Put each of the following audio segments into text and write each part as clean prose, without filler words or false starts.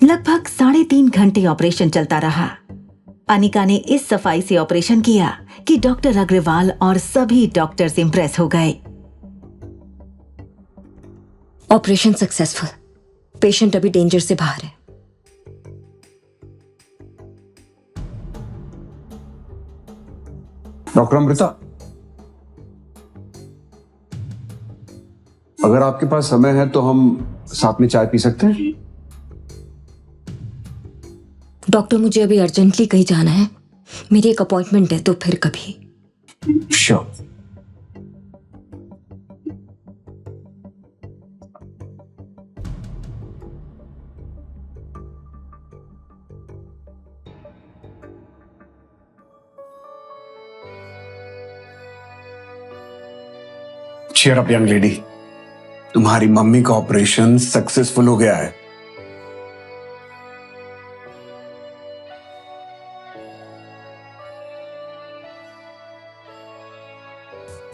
लगभग 3.5 घंटे ऑपरेशन चलता रहा। अनिका ने इस सफाई से ऑपरेशन किया कि डॉक्टर अग्रवाल और सभी डॉक्टर्स इंप्रेस हो गए। Operation successful. पेशेंट अभी डेंजर से बाहर है। डॉक्टर अमृता, अगर आपके पास समय है तो हम साथ में चाय पी सकते हैं? डॉक्टर, मुझे अभी अर्जेंटली कहीं जाना है। मेरी एक अपॉइंटमेंट है, तो फिर कभी। Sure. Cheer up young lady, तुम्हारी मम्मी का ऑपरेशन सक्सेसफुल हो गया है।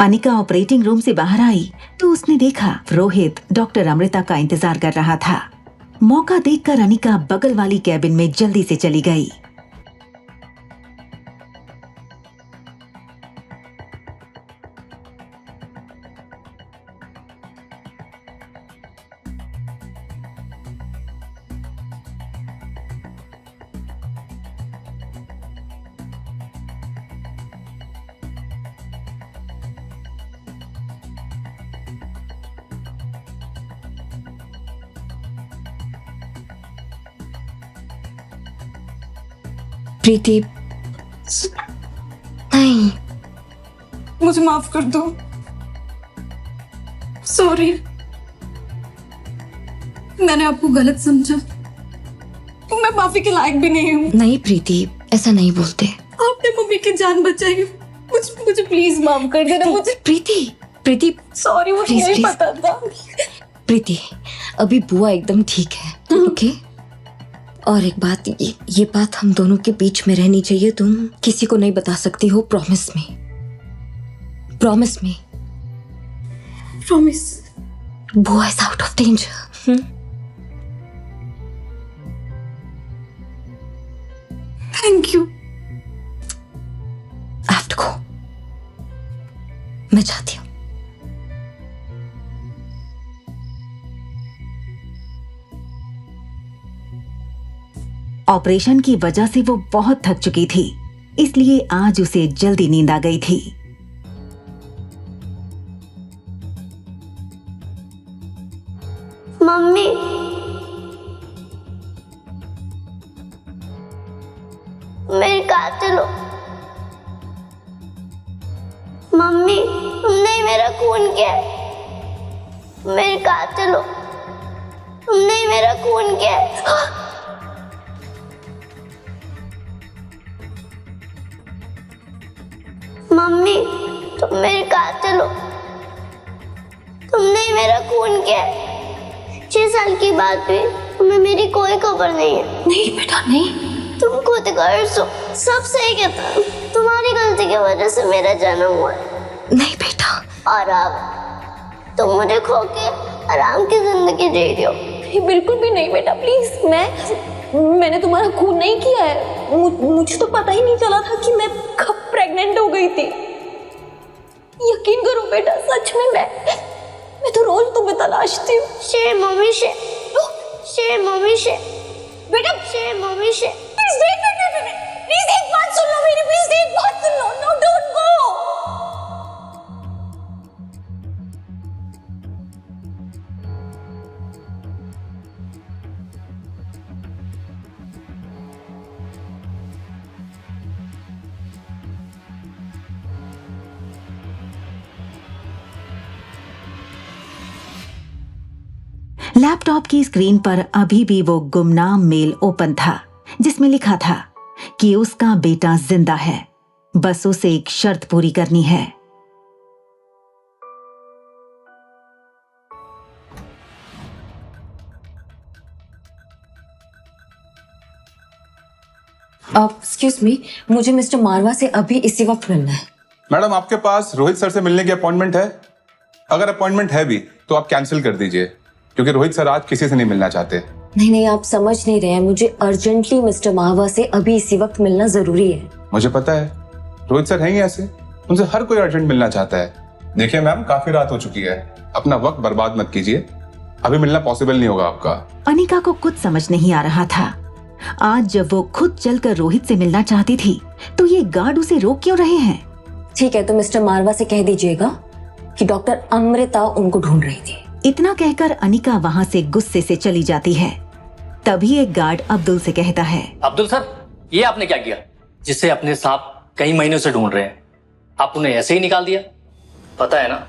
अनिका ऑपरेटिंग रूम से बाहर आई तो उसने देखा रोहित डॉक्टर अमृता का इंतजार कर रहा था। मौका देखकर अनिका बगल वाली कैबिन में जल्दी से चली गई। प्रीति, नहीं, मुझे माफ कर दो। सॉरी, मैंने आपको गलत समझा। मैं माफी के लायक भी नहीं हूँ। नहीं प्रीति, ऐसा नहीं बोलते। आपने मम्मी की जान बचाई। मुझे प्लीज माफ कर देना। मुझे प्रीति सॉरी, मुझे Please, नहीं please. पता था। प्रीति, अभी बुआ एकदम ठीक है। ओके? और एक बात, ये बात हम दोनों के बीच में रहनी चाहिए। तुम किसी को नहीं बता सकती हो। Promise me. Promise me. Promise. बुआ is out of danger. Thank you. I have to go. मैं जाती हूँ। ऑपरेशन की वजह से वो बहुत थक चुकी थी, इसलिए आज उसे जल्दी नींद आ गई थी। मम्मी, मेरे कातिल हो। मम्मी, तुमने ही मेरा खून किया है। मेरे कातिल हो। तुमने ही मेरा खून किया है। मम्मी, तुम मेरे कातिल हो। तुमने ही मेरा खून किया है। 6 साल की बात हुई, तुम्हें मेरी कोई खबर नहीं है। नहीं बेटा, नहीं। तुम खुद गर्ज हो। सब सही कहता हूँ। तुम्हारी गलती की वजह से मेरा जन्म हुआ है। नहीं बेटा। और अब तुम मुझे खो के आराम की जिंदगी जी रही हो। नहीं, बिल्कुल भी नहीं बेटा, प्लीज। मैंने तुम्हारा खून नहीं किया है। मुझे तो पता ही नहीं चला था कि मैं कब प्रेग्नेंट हो गई थी। यकीन करो बेटा, सच में मैं तो रोज तुम्हें तलाशती हूँ। शेर मम्मी शेर, शेर मम्मी शेर, बेटा शेर मम्मी शेर। प्लीज प्लीज एक बात सुन लो मेरी। प्लीज एक बात सुन लो। No, don't go. लैपटॉप की स्क्रीन पर अभी भी वो गुमनाम मेल ओपन था, जिसमें लिखा था कि उसका बेटा जिंदा है, बस उसे एक शर्त पूरी करनी है। एक्सक्यूज मी, मुझे मिस्टर मारवा से अभी इसी वक्त मिलना है। मैडम, आपके पास रोहित सर से मिलने की अपॉइंटमेंट है? अगर अपॉइंटमेंट है भी तो आप कैंसिल कर दीजिए, क्योंकि रोहित सर आज किसी से नहीं मिलना चाहते। नहीं नहीं, आप समझ नहीं रहे हैं। मुझे अर्जेंटली मिस्टर माहवा से अभी इसी वक्त मिलना जरूरी है। मुझे पता है, रोहित सर हैं ही ऐसे, उनसे हर कोई अर्जेंट मिलना चाहता है। देखिए मैम, काफी रात हो चुकी है, अपना वक्त बर्बाद मत कीजिए, अभी मिलना पॉसिबल नहीं होगा आपका। अनिका को कुछ समझ नहीं आ रहा था। आज जब वो खुद चलकर रोहित से मिलना चाहती थी तो ये गार्ड उसे रोक क्यों रहे हैं? ठीक है, तो मिस्टर मारवा से कह दीजिएगा कि डॉक्टर अमृता उनको ढूंढ रही थी। इतना कहकर अनिका वहाँ से गुस्से से चली जाती है। तभी एक गार्ड अब्दुल से कहता है, अब्दुल सर, ये आपने क्या किया? जिससे अपने सांप कई महीनों से ढूंढ रहे हैं, आप उन्हें ऐसे ही निकाल दिया? पता है ना,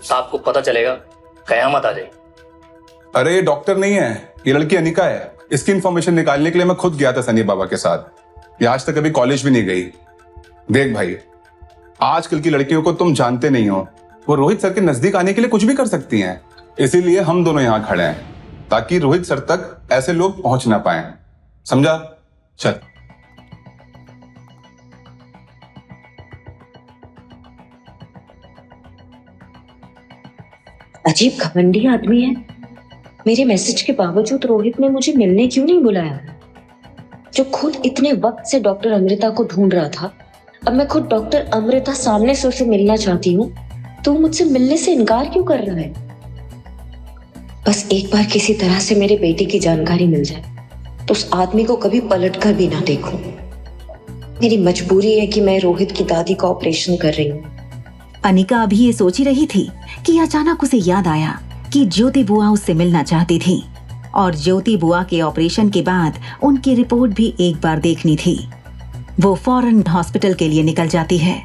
सांप को पता चलेगा कयामत आ जाएगी। अरे ये डॉक्टर नहीं है, ये लड़की अनिका है। इसकी इंफॉर्मेशन निकालने के लिए मैं खुद गया था सनी बाबा के साथ। ये आज तक कभी कॉलेज भी नहीं गई। देख भाई, आजकल की लड़कियों को तुम जानते नहीं हो, वो रोहित सर के नजदीक आने के लिए कुछ भी कर सकती हैं। इसीलिए हम दोनों यहाँ खड़े हैं, ताकि रोहित सर तक ऐसे लोग पहुंच ना पाए। समझा? चल। अजीब घमंडी आदमी है। मेरे मैसेज के बावजूद रोहित ने मुझे मिलने क्यों नहीं बुलाया? जो खुद इतने वक्त से डॉक्टर अमृता को ढूंढ रहा था, अब मैं खुद डॉक्टर अमृता सामने से उसे मिलना चाहती हूँ तो वो मुझसे मिलने से इनकार क्यों कर रहा है? बस एक बार किसी तरह से मेरे बेटे की जानकारी मिल जाए तो उस आदमी को कभी पलट कर भी ना देखूं। मेरी मजबूरी है कि मैं रोहित की दादी का ऑपरेशन कर रही हूँ। अनिका अभी ये सोच ही रही थी कि अचानक उसे याद आया कि ज्योति बुआ उससे मिलना चाहती थी और ज्योति बुआ के ऑपरेशन के बाद उनकी रिपोर्ट भी एक बार देखनी थी। वो फौरन हॉस्पिटल के लिए निकल जाती है।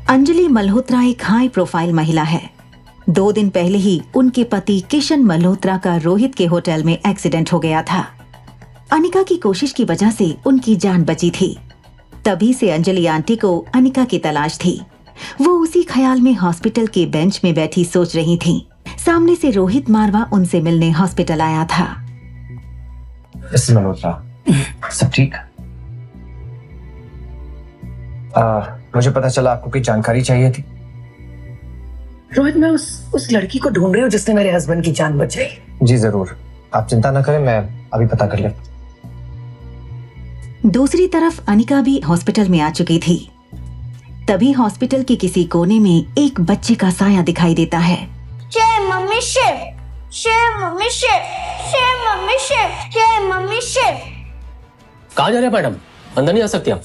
अंजलि मल्होत्रा एक हाई प्रोफाइल महिला है। 2 दिन पहले ही उनके पति किशन मल्होत्रा का रोहित के होटल में एक्सीडेंट हो गया था। अनिका की कोशिश की वजह से उनकी जान बची थी। तभी से अंजलि आंटी को अनिका की तलाश थी। वो उसी ख्याल में हॉस्पिटल के बेंच में बैठी सोच रही थी। सामने से रोहित मारवा उनसे मिलने हॉस्पिटल आया था। मल्होत्रा, सब ठीक? मुझे पता चला आपको कोई जानकारी चाहिए थी। रोहित, मैं उस लड़की को ढूंढ रही हूँ जिसने मेरे हस्बैंड की जान बचाई। जी जरूर, आप चिंता न करें, मैं अभी पता कर लेता। दूसरी तरफ अनिका भी हॉस्पिटल में आ चुकी थी। तभी हॉस्पिटल के किसी कोने में एक बच्चे का साया दिखाई देता है। जय mummy Shiv, Shiv mummy Shiv, Shiv mummy Shiv, जय मम्मी शिव। कहाँ जा रहे हैं मैडम? अंदर नहीं आ सकती आप।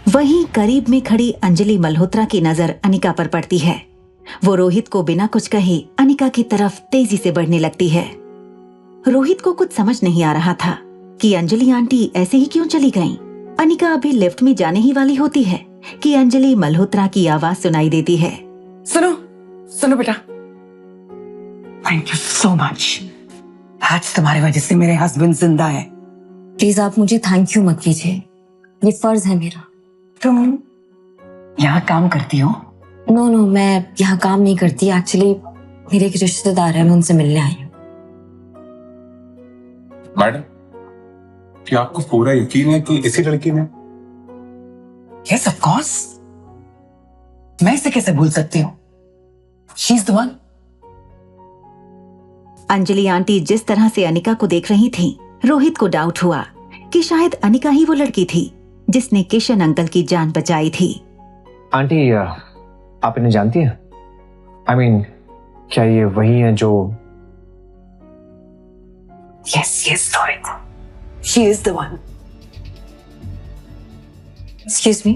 वहीं करीब में खड़ी अंजलि मल्होत्रा की नजर अनिका पर पड़ती है। वो रोहित को बिना कुछ कहे अनिका की तरफ तेजी से बढ़ने लगती है। रोहित को कुछ समझ नहीं आ रहा था कि अंजलि आंटी ऐसे ही क्यों चली गईं। अनिका अभी लिफ्ट में जाने ही वाली होती है कि अंजलि मल्होत्रा की आवाज सुनाई देती है। सुनो सुनो बेटा, थैंक यू सो मच। आज तुम्हारी वजह से मेरे हस्बैंड जिंदा है। प्लीज आप मुझे थैंक यू मत कीजिए, ये फर्ज है मेरा। तुम यहाँ काम करती हो? नो नो, मैं यहाँ काम नहीं करती। एक्चुअली मेरे एक रिश्तेदार है, मैं उनसे मिलने आई हूँ। मैडम, क्या आपको पूरा यकीन है कि इसी लड़की ने? यस ऑफ कोर्स, मैं इसे कैसे भूल सकती हूँ? She is the one. Anjali aunty जिस तरह से अनिका को देख रही थी, रोहित को डाउट हुआ कि शायद अनिका ही वो लड़की थी जिसने किशन अंकल की जान बचाई थी। आंटी, आप इन्हें जानती हैं? I mean, क्या ये वही है जो? Yes yes Rohit, she is the one. Excuse me,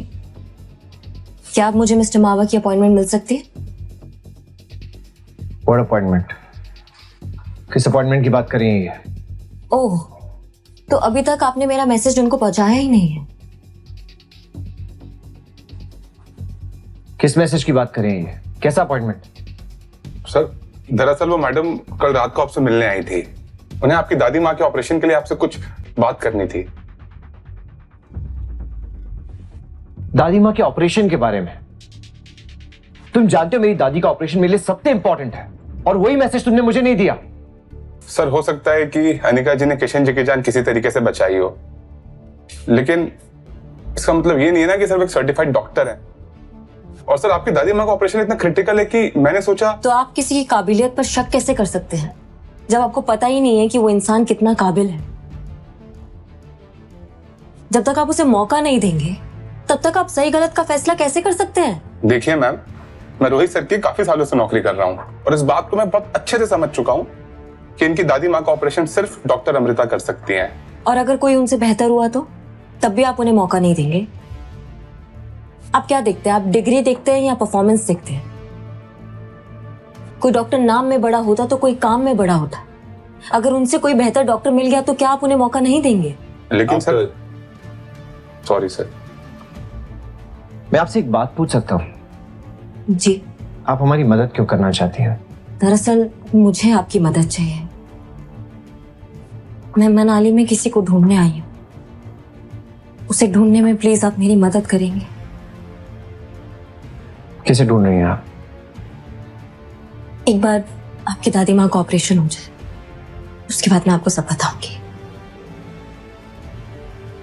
क्या आप मुझे मिस्टर मावा की अपॉइंटमेंट मिल सकती है? What appointment? किस अपॉइंटमेंट की बात कर रही हैं ये? ओह, तो अभी तक आपने मेरा मैसेज उनको पहुंचाया ही नहीं है। किस मैसेज की बात कर रही हैं ये? कैसा अपॉइंटमेंट? सर, दरअसल वो मैडम कल रात को आपसे मिलने आई थी। उन्हें आपकी दादी माँ के ऑपरेशन के लिए आपसे कुछ बात करनी थी। दादी माँ के ऑपरेशन के बारे में? तुम जानते हो मेरी दादी का ऑपरेशन मेरे लिए सबसे इंपॉर्टेंट है, और वही मैसेज तुमने मुझे नहीं दिया। सर हो सकता है कि अनिका जी ने किशन जी की जान किसी तरीके से बचाई हो, लेकिन इसका मतलब ये नहीं है ना कि सर एक सर्टिफाइड डॉक्टर है। और सर आपकी दादी माँ का ऑपरेशन इतना क्रिटिकल है कि मैंने सोचा। तो आप किसी की काबिलियत पर शक कैसे कर सकते हैं जब आपको पता ही नहीं है कि वो इंसान कितना काबिल है? जब तक आप उसे मौका नहीं देंगे तब तक आप सही गलत का फैसला कैसे कर सकते हैं? देखिए मैम, मैं रोहित सर की काफी सालों से नौकरी कर रहा हूँ और इस बात को मैं बहुत अच्छे से समझ चुका हूँ कि इनकी दादी माँ का ऑपरेशन सिर्फ डॉक्टर अमृता कर सकती हैं। और अगर कोई उनसे बेहतर हुआ तो तब भी आप उन्हें मौका नहीं देंगे? आप क्या देखते हैं? आप डिग्री देखते हैं या परफॉर्मेंस देखते हैं? कोई डॉक्टर नाम में बड़ा होता तो कोई काम में बड़ा होता। अगर उनसे कोई बेहतर डॉक्टर मिल गया तो क्या आप उन्हें मौका नहीं देंगे? लेकिन सर, सॉरी सर, मैं आपसे एक बात पूछ सकता हूँ? जी। आप हमारी मदद क्यों करना चाहती हैं? दरअसल मुझे आपकी मदद चाहिए। मैं मनाली में किसी को ढूंढने आई हूँ। उसे ढूंढने में प्लीज आप मेरी मदद करेंगे? किसे ढूंढ रही हैं आप? एक बार आपकी दादी माँ का ऑपरेशन हो जाए, उसके बाद मैं आपको सब बताऊंगी।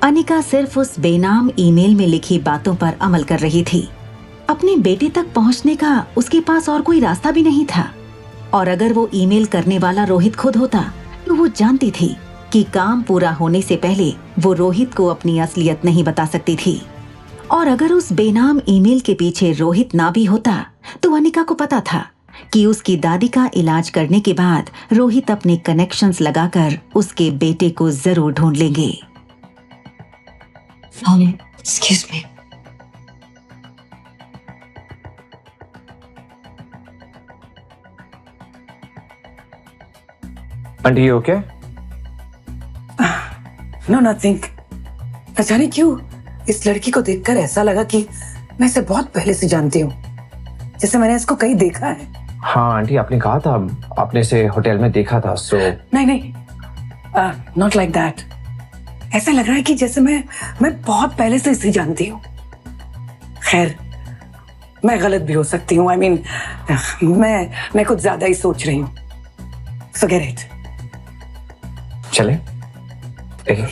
अनिका सिर्फ उस बेनाम ईमेल में लिखी बातों पर अमल कर रही थी। अपने बेटे तक पहुंचने का उसके पास और कोई रास्ता भी नहीं था। और अगर वो ईमेल करने वाला रोहित खुद होता तो वो जानती थी कि काम पूरा होने से पहले वो रोहित को अपनी असलियत नहीं बता सकती थी। और अगर उस बेनाम ईमेल के पीछे रोहित ना भी होता तो अनिका को पता था कि उसकी दादी का इलाज करने के बाद रोहित अपने कनेक्शंस लगाकर उसके बेटे को जरूर ढूंढ लेंगे। Excuse me. Aunty okay? No nothing. न जाने क्यों इस लड़की को देखकर ऐसा लगा कि मैं इसे बहुत पहले से जानती हूँ, जैसे मैंने इसको कहीं देखा है। हाँ आंटी, आपने कहा था आपने इसे होटल में देखा था। सो नहीं नहीं, नॉट लाइक दैट। ऐसा लग रहा है कि जैसे मैं बहुत पहले से इसे जानती हूँ। खैर, मैं गलत भी हो सकती हूँ। आई मीन, मैं कुछ ज्यादा ही सोच रही हूँ। Forget it. चले देखिए।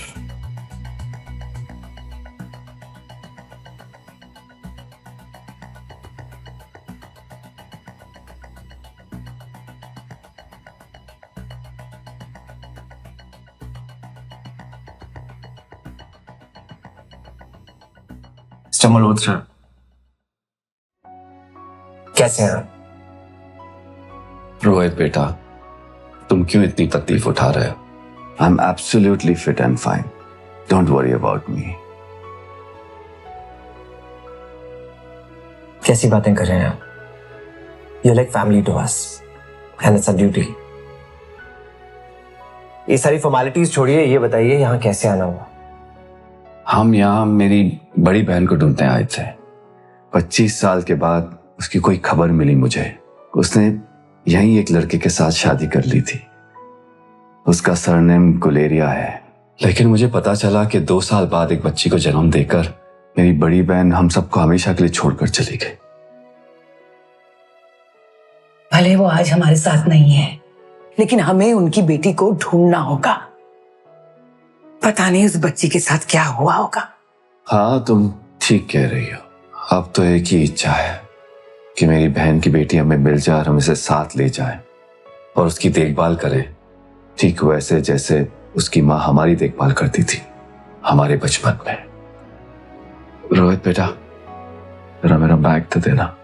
मिस्टर मल्होत्रा, कैसे हैं आप? रोहित बेटा, तुम क्यों इतनी तकलीफ उठा रहे हो? I am absolutely fit and fine. Don't worry about me. कैसी बातें कर रहे हैं आप? You're like family to us and it's our duty. ये सारी फॉर्मेलिटीज छोड़िए, ये बताइए यहाँ कैसे आना हुआ? हम यहाँ मेरी बड़ी बहन को ढूंढने आए थे। 25 साल के बाद उसकी कोई खबर मिली मुझे। उसने यहीं एक लड़के के साथ शादी कर ली थी। उसका सरनेम गुलेरिया है। लेकिन मुझे पता चला कि 2 साल बाद एक बच्ची को जन्म देकर मेरी बड़ी बहन हम सबको हमेशा के लिए छोड़कर चली गई। भले वो आज हमारे साथ नहीं है, लेकिन हमें उनकी बेटी को ढूंढना होगा। पता नहीं उस बच्ची के साथ क्या हुआ होगा। हाँ, तुम ठीक कह रही हो। अब तो एक ही इच्छा है कि मेरी बहन की बेटी हमें मिल जाए और हम इसे साथ ले जाए और उसकी देखभाल करें, ठीक वैसे जैसे उसकी माँ हमारी देखभाल करती थी हमारे बचपन में। रोहित बेटा, जरा मेरा बैग तो देना।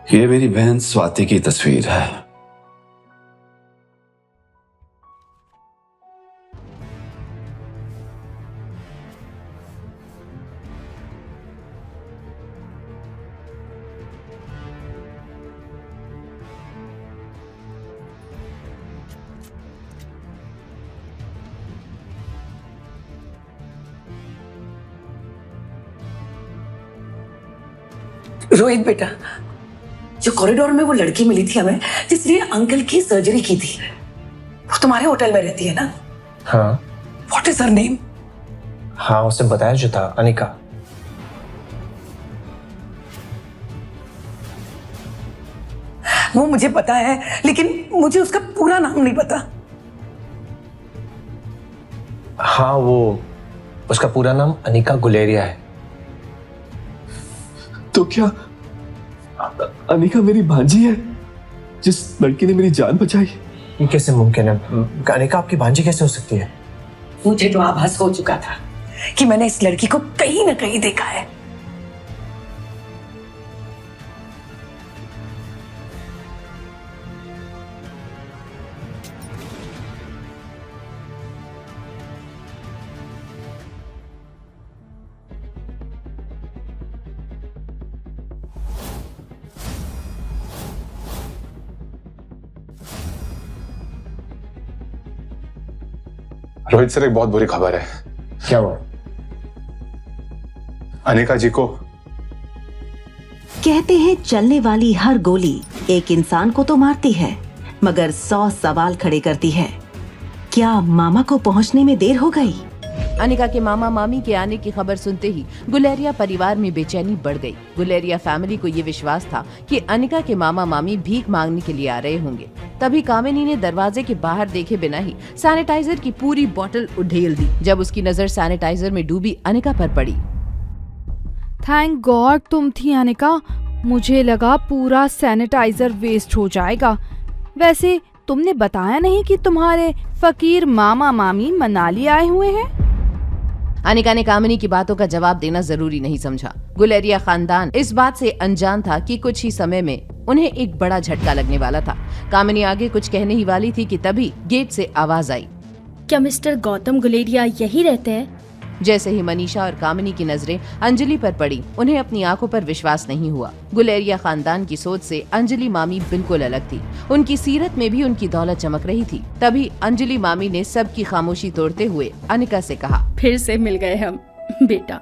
ये मेरी बहन स्वाति की तस्वीर है। रोहित बेटा, जो कॉरिडोर में वो लड़की मिली थी हमें, जिसने अंकल की सर्जरी की थी, वो तुम्हारे होटल में रहती है ना? हाँ व्हाट इज हर नेम? हाँ, उसने बताया जो था, अनिका। वो मुझे पता है, लेकिन मुझे उसका पूरा नाम नहीं पता। हाँ, वो उसका पूरा नाम अनिका गुलेरिया है। तो क्या अनिका मेरी भांजी है, जिस लड़की ने मेरी जान बचाई? ये कैसे मुमकिन है? अनिका आपकी भांजी कैसे हो सकती है? मुझे तो आभास हो चुका था कि मैंने इस लड़की को कहीं ना कहीं देखा है। रोहित सर, एक बहुत बुरी खबर है। क्या हुआ? अनिका जी को कहते हैं चलने वाली हर गोली एक इंसान को तो मारती है, मगर 100 सवाल खड़े करती है। क्या मामा को पहुंचने में देर हो गई? अनिका के मामा मामी के आने की खबर सुनते ही गुलेरिया परिवार में बेचैनी बढ़ गई। गुलेरिया फैमिली को ये विश्वास था कि अनिका के मामा मामी भीख मांगने के लिए आ रहे होंगे। तभी कामिनी ने दरवाजे के बाहर देखे बिना ही सैनिटाइजर की पूरी बोतल उधेल दी। जब उसकी नजर सैनिटाइजर में डूबी अनिका पर पड़ी। थैंक गॉड तुम थी अनिका, मुझे लगा पूरा सैनिटाइजर वेस्ट हो जाएगा। वैसे तुमने बताया नहीं कि तुम्हारे फकीर मामा मामी मनाली आए हुए हैं? अनिका ने कामिनी की बातों का जवाब देना जरूरी नहीं समझा। गुलेरिया खानदान इस बात से अनजान था कि कुछ ही समय में उन्हें एक बड़ा झटका लगने वाला था। कामिनी आगे कुछ कहने ही वाली थी कि तभी गेट से आवाज आई। क्या मिस्टर गौतम गुलेरिया यही रहते हैं? जैसे ही मनीषा और कामिनी की नजरें अंजलि पर पड़ी, उन्हें अपनी आंखों पर विश्वास नहीं हुआ। गुलेरिया खानदान की सोच से अंजलि मामी बिल्कुल अलग थी। उनकी सीरत में भी उनकी दौलत चमक रही थी। तभी अंजलि मामी ने सबकी खामोशी तोड़ते हुए अनिका से कहा, फिर से मिल गए हम। बेटा,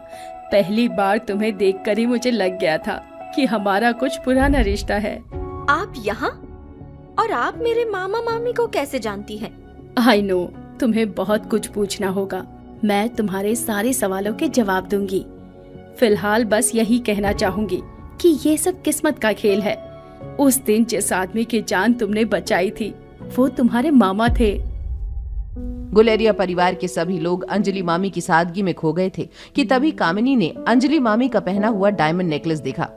पहली बार तुम्हें देखकर ही मुझे लग गया था कि हमारा कुछ पुराना रिश्ता है। आप यहाँ? और आप मेरे मामा मामी को कैसे जानती हैं? आई नो, तुम्हें बहुत कुछ पूछना होगा। मैं तुम्हारे सारे सवालों के जवाब दूंगी। फिलहाल बस यही कहना चाहूंगी कि ये सब किस्मत का खेल है। उस दिन जिस आदमी की जान तुमने बचाई थी, वो तुम्हारे मामा थे। गुलेरिया परिवार के सभी लोग अंजलि मामी की सादगी में खो गए थे कि तभी कामिनी ने अंजलि मामी का पहना हुआ डायमंड नेकलेस देखा।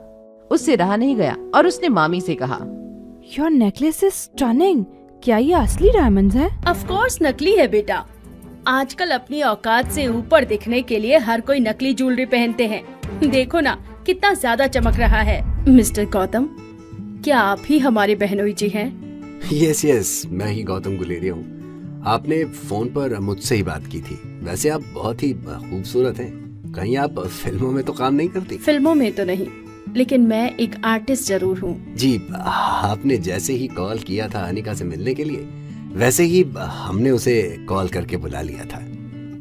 उससे रहा नहीं गया और उसने मामी से कहा, योर नेकलेस इज स्टनिंग। क्या ये असली डायमंड्स हैं? ऑफ कोर्स नकली है बेटा। आजकल अपनी औकात से ऊपर दिखने के लिए हर कोई नकली ज्वेलरी पहनते हैं। देखो ना कितना ज्यादा चमक रहा है। मिस्टर गौतम, क्या आप ही हमारे बहनोई जी हैं? यस, मैं ही गौतम गुलेरिया हूँ। आपने फोन पर मुझसे ही बात की थी। वैसे आप बहुत ही खूबसूरत हैं। कहीं आप फिल्मों में तो काम नहीं करती? फिल्मों में तो नहीं, लेकिन मैं एक आर्टिस्ट जरूर हूँ। जी, आपने जैसे ही कॉल किया था अनिका से मिलने के लिए, वैसे ही हमने उसे कॉल करके बुला लिया था।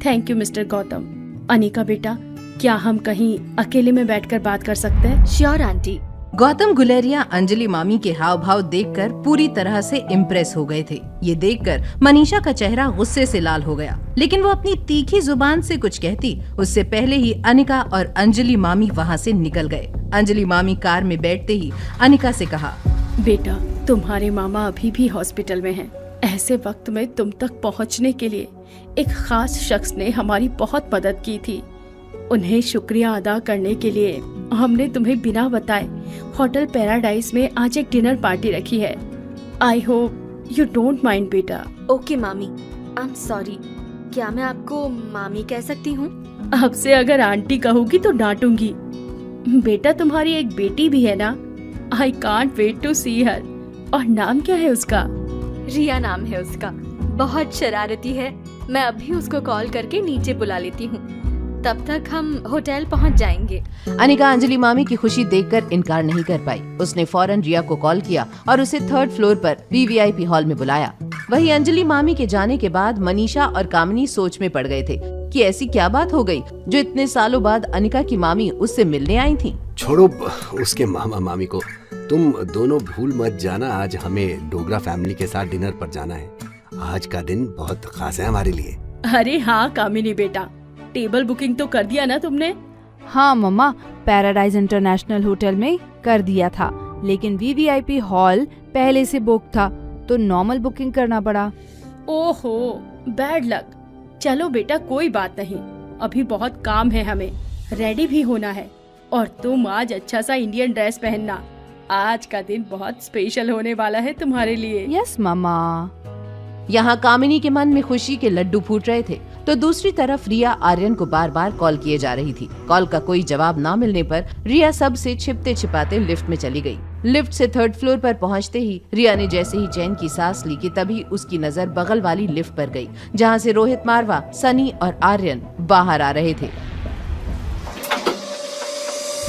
Thank you mister Gautam. Anika बेटा, क्या हम कहीं अकेले में बैठकर बात कर सकते हैं? Sure aunty. गौतम गुलेरिया अंजलि मामी के हाव भाव देखकर पूरी तरह से इम्प्रेस हो गए थे। ये देखकर मनीषा का चेहरा गुस्से से लाल हो गया, लेकिन वो अपनी तीखी जुबान से कुछ कहती उससे पहले ही अनिका और अंजलि मामी वहाँ से निकल गए। अंजलि मामी कार में बैठते ही अनिका से कहा, बेटा, तुम्हारे मामा अभी भी हॉस्पिटल में हैं। ऐसे वक्त में तुम तक पहुंचने के लिए एक खास शख्स ने हमारी बहुत मदद की थी। उन्हें शुक्रिया अदा करने के लिए हमने तुम्हें बिना बताए होटल पैराडाइज में आज एक डिनर पार्टी रखी है। I hope you don't mind बेटा। ओके मामी, आई एम सॉरी। क्या मैं आपको मामी कह सकती हूँ? आपसे अगर आंटी कहूँगी तो डांटूंगी। बेटा, तुम्हारी एक बेटी भी है ना? आई कांट वेट टू सी हर। और नाम क्या है उसका? रिया नाम है उसका। बहुत शरारती है। मैं अभी उसको कॉल करके नीचे बुला लेती हूँ। तब तक हम होटल पहुँच जाएंगे। अनिका अंजलि मामी की खुशी देखकर इनकार नहीं कर पाई। उसने फौरन रिया को कॉल किया और उसे 3rd फ्लोर पर वीवीआईपी हॉल में बुलाया। वहीं अंजलि मामी के जाने के बाद मनीषा और कामिनी सोच में पड़ गए थे कि ऐसी क्या बात हो गई जो इतने सालों बाद अनिका की मामी उससे मिलने आई थी। छोड़ो उसके मामा मामी को, तुम दोनों भूल मत जाना, आज हमें डोगरा फैमिली के साथ डिनर पर जाना है। आज का दिन बहुत खास है हमारे लिए। अरे हाँ कामिनी बेटा, टेबल बुकिंग तो कर दिया ना तुमने? हाँ मम्मा, पैराडाइज इंटरनेशनल होटल में कर दिया था, लेकिन वीवीआईपी हॉल पहले से बुक था तो नॉर्मल बुकिंग करना पड़ा। ओहो, बैड लक। चलो बेटा कोई बात नहीं, अभी बहुत काम है, हमें रेडी भी होना है। और तुम आज अच्छा सा इंडियन ड्रेस पहनना, आज का दिन बहुत स्पेशल होने वाला है तुम्हारे लिए। यस मम्मा। यहाँ कामिनी के मन में खुशी के लड्डू फूट रहे थे तो दूसरी तरफ रिया आर्यन को बार बार कॉल किए जा रही थी। कॉल का कोई जवाब ना मिलने पर रिया सबसे छिपते छिपाते लिफ्ट में चली गई। लिफ्ट से 3rd फ्लोर पर पहुंचते ही रिया ने जैसे ही चैन की सांस ली कि तभी उसकी नजर बगल वाली लिफ्ट पर गई, जहां से रोहित मारवा, सनी और आर्यन बाहर आ रहे थे।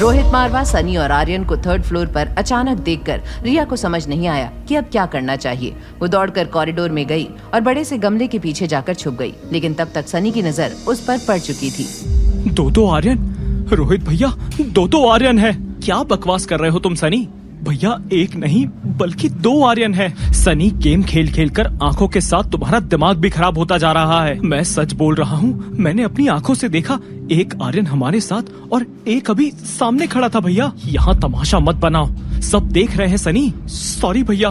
रोहित मारवा, सनी और आर्यन को 3rd फ्लोर पर अचानक देखकर रिया को समझ नहीं आया कि अब क्या करना चाहिए। वो दौड़कर कॉरिडोर में गई और बड़े से गमले के पीछे जाकर छुप गई, लेकिन तब तक सनी की नजर उस पर पड़ चुकी थी। दो आर्यन? रोहित भैया, दो आर्यन है। क्या बकवास कर रहे हो तुम सनी? भैया एक नहीं बल्कि 2 आर्यन है। सनी गेम खेल खेल कर आंखों के साथ तुम्हारा दिमाग भी खराब होता जा रहा है। मैं सच बोल रहा हूँ, मैंने अपनी आंखों से देखा, एक आर्यन हमारे साथ और एक अभी सामने खड़ा था। भैया यहाँ तमाशा मत बनाओ, सब देख रहे हैं सनी। सॉरी भैया,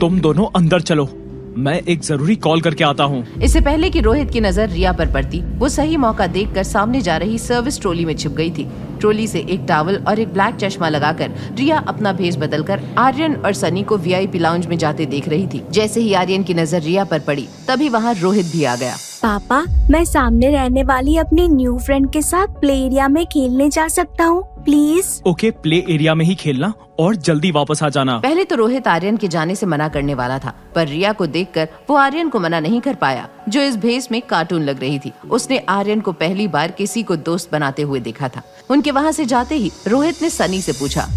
तुम दोनों अंदर चलो, मैं एक जरूरी कॉल करके आता हूँ। इससे पहले कि रोहित की नजर रिया पर पड़ती, वो सही मौका देखकर सामने जा रही सर्विस ट्रॉली में छिप गई थी। ट्रॉली से एक टॉवल और एक ब्लैक चश्मा लगाकर रिया अपना भेष बदलकर आर्यन और सनी को वीआईपी लाउंज में जाते देख रही थी। जैसे ही आर्यन की नजर रिया पर पड़ी, तभी वहाँ रोहित भी आ गया। पापा, मैं सामने रहने वाली अपनी न्यू फ्रेंड के साथ प्ले एरिया में खेलने जा सकता हूँ प्लीज? ओके, प्ले एरिया में ही खेलना और जल्दी वापस आ जाना। पहले तो रोहित आर्यन के जाने से मना करने वाला था, पर रिया को देखकर वो आर्यन को मना नहीं कर पाया, जो इस भेष में कार्टून लग रही थी। उसने आर्यन को पहली बार किसी को दोस्त बनाते हुए देखा था। उनके वहाँ से जाते ही रोहित ने सनी से पूछा,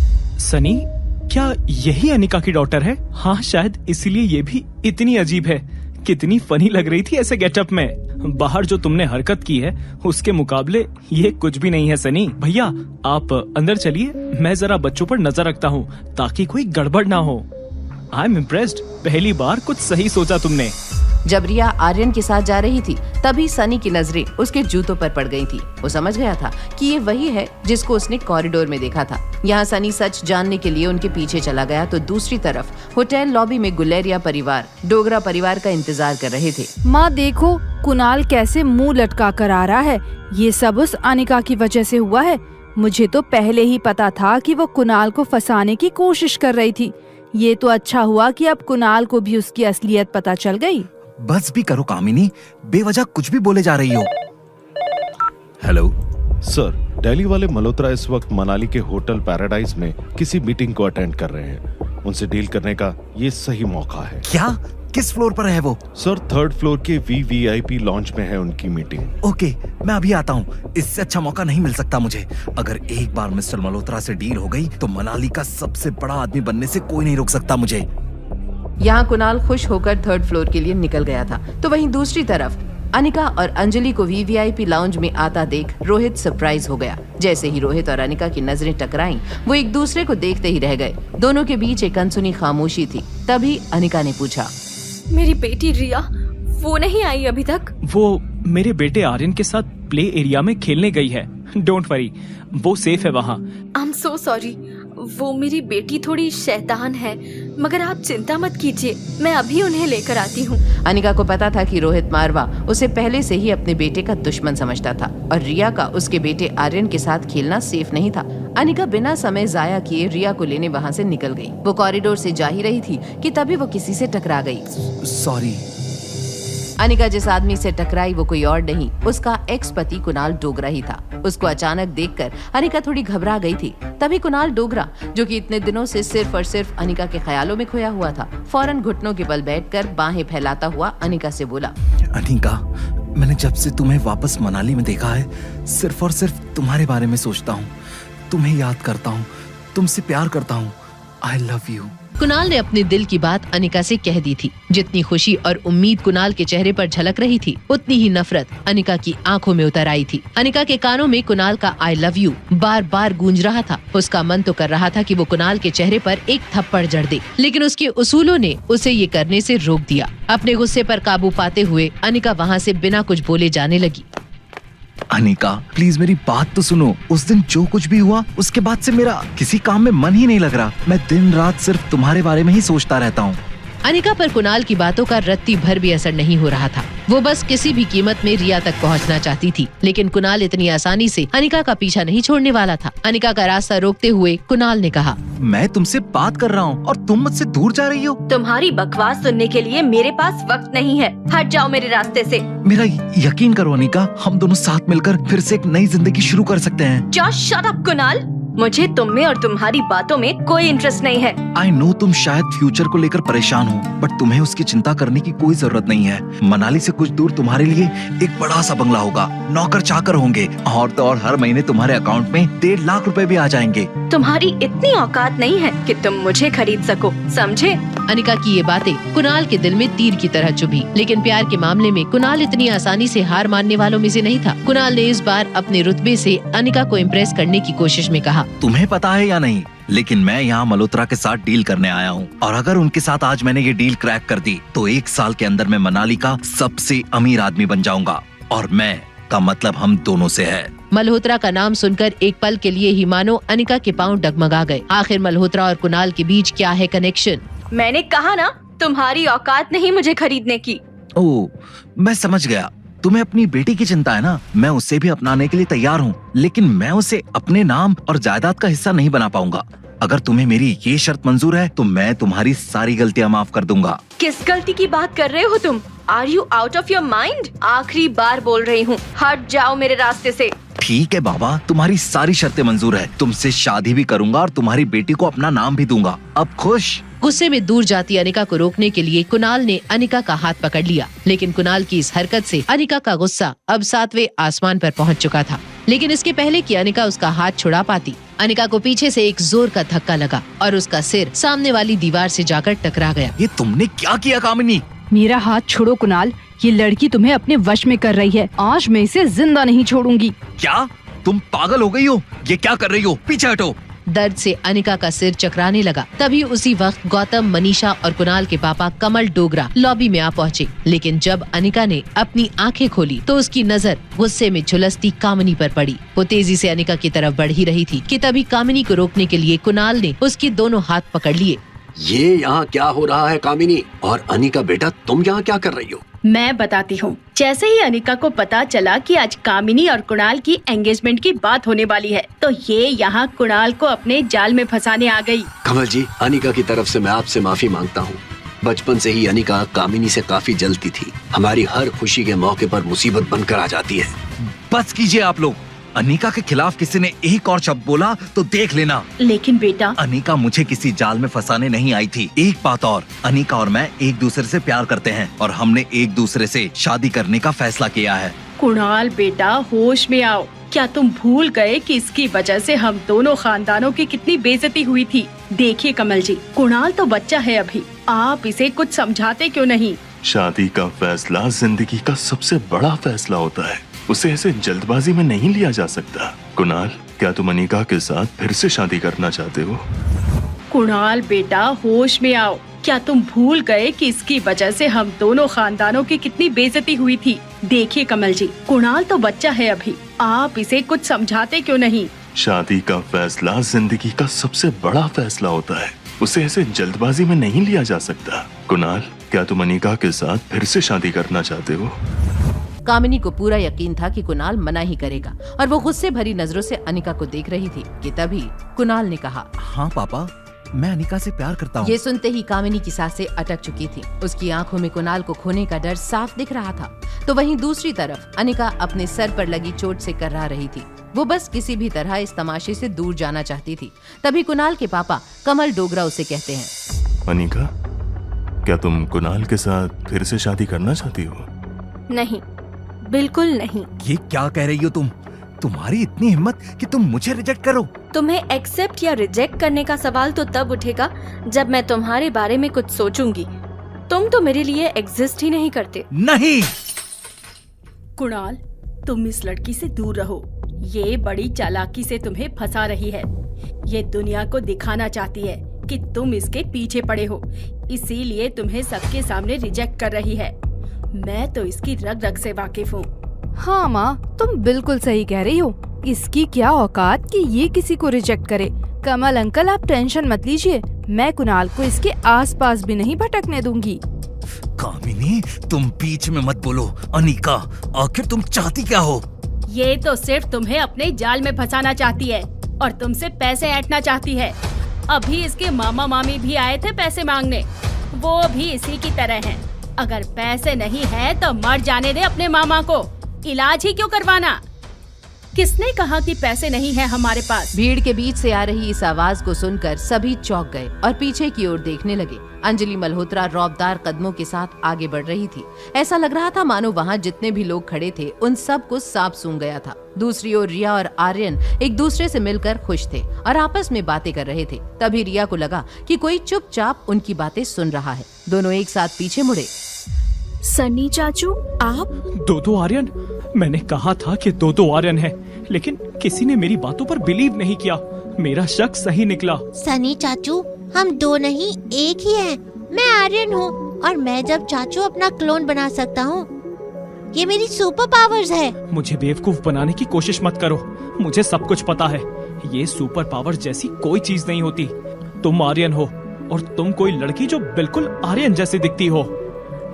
सनी, क्या यही अनिका की डॉटर है? हाँ शायद इसीलिए ये भी इतनी अजीब है। कितनी फनी लग रही थी ऐसे गेटअप में। बाहर जो तुमने हरकत की है उसके मुकाबले ये कुछ भी नहीं है सनी। भैया आप अंदर चलिए, मैं जरा बच्चों पर नजर रखता हूँ ताकि कोई गड़बड़ ना हो। आई एम इम्प्रेस्ड, पहली बार कुछ सही सोचा तुमने। जब रिया आर्यन के साथ जा रही थी, तभी सनी की नजरें उसके जूतों पर पड़ गई थी। वो समझ गया था कि ये वही है जिसको उसने कॉरिडोर में देखा था। यहाँ सनी सच जानने के लिए उनके पीछे चला गया तो दूसरी तरफ होटल लॉबी में गुलेरिया परिवार डोगरा परिवार का इंतजार कर रहे थे। माँ देखो, कुणाल कैसे मुंह लटका कर आ रहा है। ये सब उस अनिका की वजह से हुआ है। मुझे तो पहले ही पता था कि वो कुणाल को फंसाने की कोशिश कर रही थी। ये तो अच्छा हुआ कि अब कुणाल को भी उसकी असलियत पता चल गई। बस भी करो कामिनी, बेवजह कुछ भी बोले जा रही हो। हेलो सर, दिल्ली वाले मल्होत्रा इस वक्त मनाली के होटल पैराडाइज में किसी मीटिंग को अटेंड कर रहे हैं। उनसे डील करने का ये सही मौका है। क्या? किस फ्लोर पर है वो? सर 3rd फ्लोर के वीवीआईपी लॉन्च में है उनकी मीटिंग। ओके, मैं अभी आता हूँ। इससे अच्छा मौका नहीं मिल सकता मुझे। अगर एक बार मिस्टर मल्होत्रा से डील हो गई तो मनाली का सबसे बड़ा आदमी बनने से कोई नहीं रोक सकता मुझे। यहाँ कुणाल खुश होकर 3rd फ्लोर के लिए निकल गया था, तो वहीं दूसरी तरफ अनिका और अंजलि को वीवीआईपी लाउंज में आता देख रोहित सरप्राइज हो गया। जैसे ही रोहित और अनिका की नजरें टकराईं, वो एक दूसरे को देखते ही रह गए। दोनों के बीच एक अनसुनी खामोशी थी। तभी अनिका ने पूछा, मेरी बेटी रिया वो नहीं आई अभी तक? वो मेरे बेटे आर्यन के साथ प्ले एरिया में खेलने गई है। डोंट वरी, वो सेफ है वहाँ। आई एम सो सॉरी, वो मेरी बेटी थोड़ी शैतान है, मगर आप चिंता मत कीजिए, मैं अभी उन्हें लेकर आती हूँ। अनिका को पता था कि रोहित मारवा उसे पहले से ही अपने बेटे का दुश्मन समझता था और रिया का उसके बेटे आर्यन के साथ खेलना सेफ नहीं था। अनिका बिना समय जाया किए रिया को लेने वहाँ से निकल गई। वो कॉरिडोर से जा ही रही थी कि तभी वो किसी से टकरा गई। सॉरी। अनिका जिस आदमी से टकराई वो कोई और नहीं, उसका एक्स पति कुणाल डोगरा ही था। उसको अचानक देखकर अनिका थोड़ी घबरा गई थी। तभी कुणाल डोगरा, जो कि इतने दिनों से सिर्फ और सिर्फ अनिका के ख्यालों में खोया हुआ था, फौरन घुटनों के बल बैठकर बाहें फैलाता हुआ अनिका से बोला, अनिका, मैंने जब से तुम्हें वापस मनाली में देखा है, सिर्फ और सिर्फ तुम्हारे बारे में सोचता हूँ, तुम्हें याद करता हूँ, तुमसे प्यार करता हूँ। I love you. कुणाल ने अपने दिल की बात अनिका से कह दी थी। जितनी खुशी और उम्मीद कुणाल के चेहरे पर झलक रही थी, उतनी ही नफरत अनिका की आंखों में उतर आई थी। अनिका के कानों में कुणाल का आई लव यू बार बार गूंज रहा था। उसका मन तो कर रहा था कि वो कुणाल के चेहरे पर एक थप्पड़ जड़ दे, लेकिन उसके उसूलों ने उसे ये करने से रोक दिया। अपने गुस्से पर काबू पाते हुए अनिका वहाँ से बिना कुछ बोले जाने लगी। अनिका प्लीज मेरी बात तो सुनो। उस दिन जो कुछ भी हुआ उसके बाद से मेरा किसी काम में मन ही नहीं लग रहा। मैं दिन रात सिर्फ तुम्हारे बारे में ही सोचता रहता हूँ। अनिका पर कुणाल की बातों का रत्ती भर भी असर नहीं हो रहा था। वो बस किसी भी कीमत में रिया तक पहुंचना चाहती थी, लेकिन कुणाल इतनी आसानी से अनिका का पीछा नहीं छोड़ने वाला था। अनिका का रास्ता रोकते हुए कुणाल ने कहा, मैं तुमसे बात कर रहा हूँ और तुम मुझसे दूर जा रही हो। तुम्हारी बकवास सुनने के लिए मेरे पास वक्त नहीं है। हट जाओ मेरे रास्ते से। मेरा यकीन करो अनिका, हम दोनों साथ मिलकर फिर से एक नई जिंदगी शुरू कर सकते हैं। जस्ट शट अप कुणाल, मुझे तुम में और तुम्हारी बातों में कोई इंटरेस्ट नहीं है। आई नो तुम शायद फ्यूचर को लेकर परेशान हो, बट तुम्हें उसकी चिंता करने की कोई जरूरत नहीं है। मनाली से कुछ दूर तुम्हारे लिए एक बड़ा सा बंगला होगा, नौकर चाकर होंगे और तो और हर महीने तुम्हारे अकाउंट में 1.5 लाख रुपए भी आ जाएंगे। तुम्हारी इतनी औकात नहीं है कि तुम मुझे खरीद सको, समझे? अनिका की ये बातें कुणाल के दिल में तीर की तरह चुभी, लेकिन प्यार के मामले में कुणाल इतनी आसानी से हार मानने वालों में से नहीं था। कुणाल ने इस बार अपने रुतबे से अनिका को इम्प्रेस करने की कोशिश में कहा, तुम्हें पता है या नहीं, लेकिन मैं यहाँ मल्होत्रा के साथ डील करने आया हूँ और अगर उनके साथ आज मैंने ये डील क्रैक कर दी तो 1 साल के अंदर मैं मनाली का सबसे अमीर आदमी बन जाऊंगा। और मैं का मतलब हम दोनों से है। मल्होत्रा का नाम सुनकर एक पल के लिए ही मानो अनिका के पांव डगमगा गए। आखिर मल्होत्रा और कुणाल के बीच क्या है कनेक्शन? मैंने कहा ना, तुम्हारी औकात नहीं मुझे खरीदने की। ओह, मैं समझ गया। तुम्हें अपनी बेटी की चिंता है ना, मैं उसे भी अपनाने के लिए तैयार हूँ, लेकिन मैं उसे अपने नाम और जायदाद का हिस्सा नहीं बना पाऊंगा। अगर तुम्हें मेरी ये शर्त मंजूर है तो मैं तुम्हारी सारी गलतियाँ माफ कर दूंगा। किस गलती की बात कर रहे हो तुम? Are you out of your mind? आखिरी बार बोल रही हूँ, हट जाओ मेरे रास्ते से। ठीक है बाबा, तुम्हारी सारी शर्तें मंजूर है। तुमसे शादी भी करूंगा और तुम्हारी बेटी को अपना नाम भी दूंगा। अब खुश? गुस्से में दूर जाती अनिका को रोकने के लिए कुणाल ने अनिका का हाथ पकड़ लिया, लेकिन कुणाल की इस हरकत से अनिका का गुस्सा अब 7वें आसमान पर पहुंच चुका था। लेकिन इसके पहले कि अनिका उसका हाथ छुड़ा पाती, अनिका को पीछे से एक जोर का धक्का लगा और उसका सिर सामने वाली दीवार से जाकर टकरा गया। ये तुमने क्या किया कामिनी? मेरा हाथ छोड़ो कुणाल, ये लड़की तुम्हें अपने वश में कर रही है। आज मैं इसे जिंदा नहीं छोड़ूंगी। क्या तुम पागल हो गई हो? ये क्या कर रही हो? पीछे हटो। दर्द से अनिका का सिर चकराने लगा। तभी उसी वक्त गौतम, मनीषा और कुणाल के पापा कमल डोगरा लॉबी में आ पहुँचे। लेकिन जब अनिका ने अपनी आंखें खोली तो उसकी नजर गुस्से में झुलसती कामिनी पर पड़ी। वो तेजी से अनिका की तरफ बढ़ ही रही थी कि तभी कामिनी को रोकने के लिए कुणाल ने उसके दोनों हाथ पकड़ लिए। ये यहाँ क्या हो रहा है कामिनी? और अनिका बेटा, तुम यहाँ क्या कर रही हो? मैं बताती हूँ। जैसे ही अनिका को पता चला कि आज कामिनी और कुणाल की एंगेजमेंट की बात होने वाली है, तो ये यहाँ कुणाल को अपने जाल में फंसाने आ गई। कमल जी, अनिका की तरफ से मैं आपसे माफी मांगता हूँ। बचपन से ही अनिका कामिनी से काफी जलती थी। हमारी हर खुशी के मौके पर मुसीबत बनकर आ जाती है। बस कीजिए आप लोग। अनिका के खिलाफ किसी ने एक और शब्द बोला तो देख लेना। लेकिन बेटा, अनिका मुझे किसी जाल में फंसाने नहीं आई थी। एक बात और, अनिका और मैं एक दूसरे से प्यार करते हैं और हमने एक दूसरे से शादी करने का फैसला किया है। कुणाल बेटा, होश में आओ। क्या तुम भूल गए कि इसकी वजह से हम दोनों खानदानों की कितनी बेइज्जती हुई थी? देखिए कमल जी, कुणाल तो बच्चा है अभी, आप इसे कुछ समझाते क्यों नहीं? शादी का फैसला जिंदगी का सबसे बड़ा फैसला होता है, उसे ऐसे जल्दबाजी में नहीं लिया जा सकता। कुणाल, क्या तुम अनिका के साथ फिर से शादी करना चाहते हो? कुणाल बेटा, होश में आओ। क्या तुम भूल गए कि इसकी वजह से हम दोनों खानदानों की कितनी बेइज्जती हुई थी? देखिए कमल जी, कुणाल तो बच्चा है अभी, आप इसे कुछ समझाते क्यों नहीं? शादी का फैसला जिंदगी का सबसे बड़ा फैसला होता है, उसे ऐसे जल्दबाजी में नहीं लिया जा सकता। कुणाल, क्या तुम अनिका के साथ फिर से शादी करना चाहते हो? कामिनी को पूरा यकीन था कि कुणाल मना ही करेगा और वो गुस्से भरी नजरों से अनिका को देख रही थी कि तभी कुणाल ने कहा, हाँ पापा, मैं अनिका से प्यार करता हूँ। ये सुनते ही कामिनी की सांसें अटक चुकी थी। उसकी आंखों में कुणाल को खोने का डर साफ दिख रहा था। तो वहीं दूसरी तरफ अनिका अपने सर पर लगी चोट से कर्रा रही थी। वो बस किसी भी तरह इस तमाशे से दूर जाना चाहती थी। तभी कुणाल के पापा कमल डोगरा उसे कहते हैं, अनिका, क्या तुम कुणाल के साथ फिर से शादी करना चाहती हो? नहीं, बिल्कुल नहीं। ये क्या कह रही हो तुम? तुम्हारी इतनी हिम्मत कि तुम मुझे रिजेक्ट करो? तुम्हें एक्सेप्ट या रिजेक्ट करने का सवाल तो तब उठेगा जब मैं तुम्हारे बारे में कुछ सोचूंगी। तुम तो मेरे लिए एग्जिस्ट ही नहीं करते। नहीं। कुणाल, तुम इस लड़की से दूर रहो। ये बड़ी चालाकी से तुम्हें फंसा रही है। ये दुनिया को दिखाना चाहती है कि तुम इसके पीछे पड़े हो, इसीलिए तुम्हें सबके सामने रिजेक्ट कर रही है। मैं तो इसकी रग रग से वाकिफ हूँ। हाँ माँ, तुम बिल्कुल सही कह रही हो। इसकी क्या औकात कि ये किसी को रिजेक्ट करे। कमल अंकल, आप टेंशन मत लीजिए, मैं कुणाल को इसके आसपास भी नहीं भटकने दूंगी। कामिनी, तुम बीच में मत बोलो। अनिका, आखिर तुम चाहती क्या हो? ये तो सिर्फ तुम्हें अपने जाल में फंसाना चाहती है और तुमसे पैसे ऐंठना चाहती है। अभी इसके मामा मामी भी आए थे पैसे मांगने, वो भी इसी की तरह हैं। अगर पैसे नहीं है तो मर जाने दे अपने मामा को, इलाज ही क्यों करवाना। किसने कहा कि पैसे नहीं है हमारे पास? भीड़ के बीच से आ रही इस आवाज को सुनकर सभी चौंक गए और पीछे की ओर देखने लगे। अंजलि मल्होत्रा रौबदार कदमों के साथ आगे बढ़ रही थी। ऐसा लग रहा था मानो वहाँ जितने भी लोग खड़े थे उन सब को सांप सूंघ गया था। दूसरी ओर रिया और आर्यन एक दूसरे से मिलकर खुश थे और आपस में बातें कर रहे थे। तभी रिया को लगा कि कोई चुपचाप उनकी बातें सुन रहा है। दोनों एक साथ पीछे मुड़े। सनी चाचू, आप? दो आर्यन? मैंने कहा था कि दो आर्यन है, लेकिन किसी ने मेरी बातों पर बिलीव नहीं किया। मेरा शक सही निकला। सनी चाचू, हम दो नहीं एक ही हैं। मैं आर्यन हूँ और मैं जब चाचू अपना क्लोन बना सकता हूँ, ये मेरी सुपर पावर्स है। मुझे बेवकूफ बनाने की कोशिश मत करो, मुझे सब कुछ पता है। ये सुपर पावर्स जैसी कोई चीज नहीं होती। तुम आर्यन हो और तुम कोई लड़की जो बिल्कुल आर्यन जैसी दिखती हो।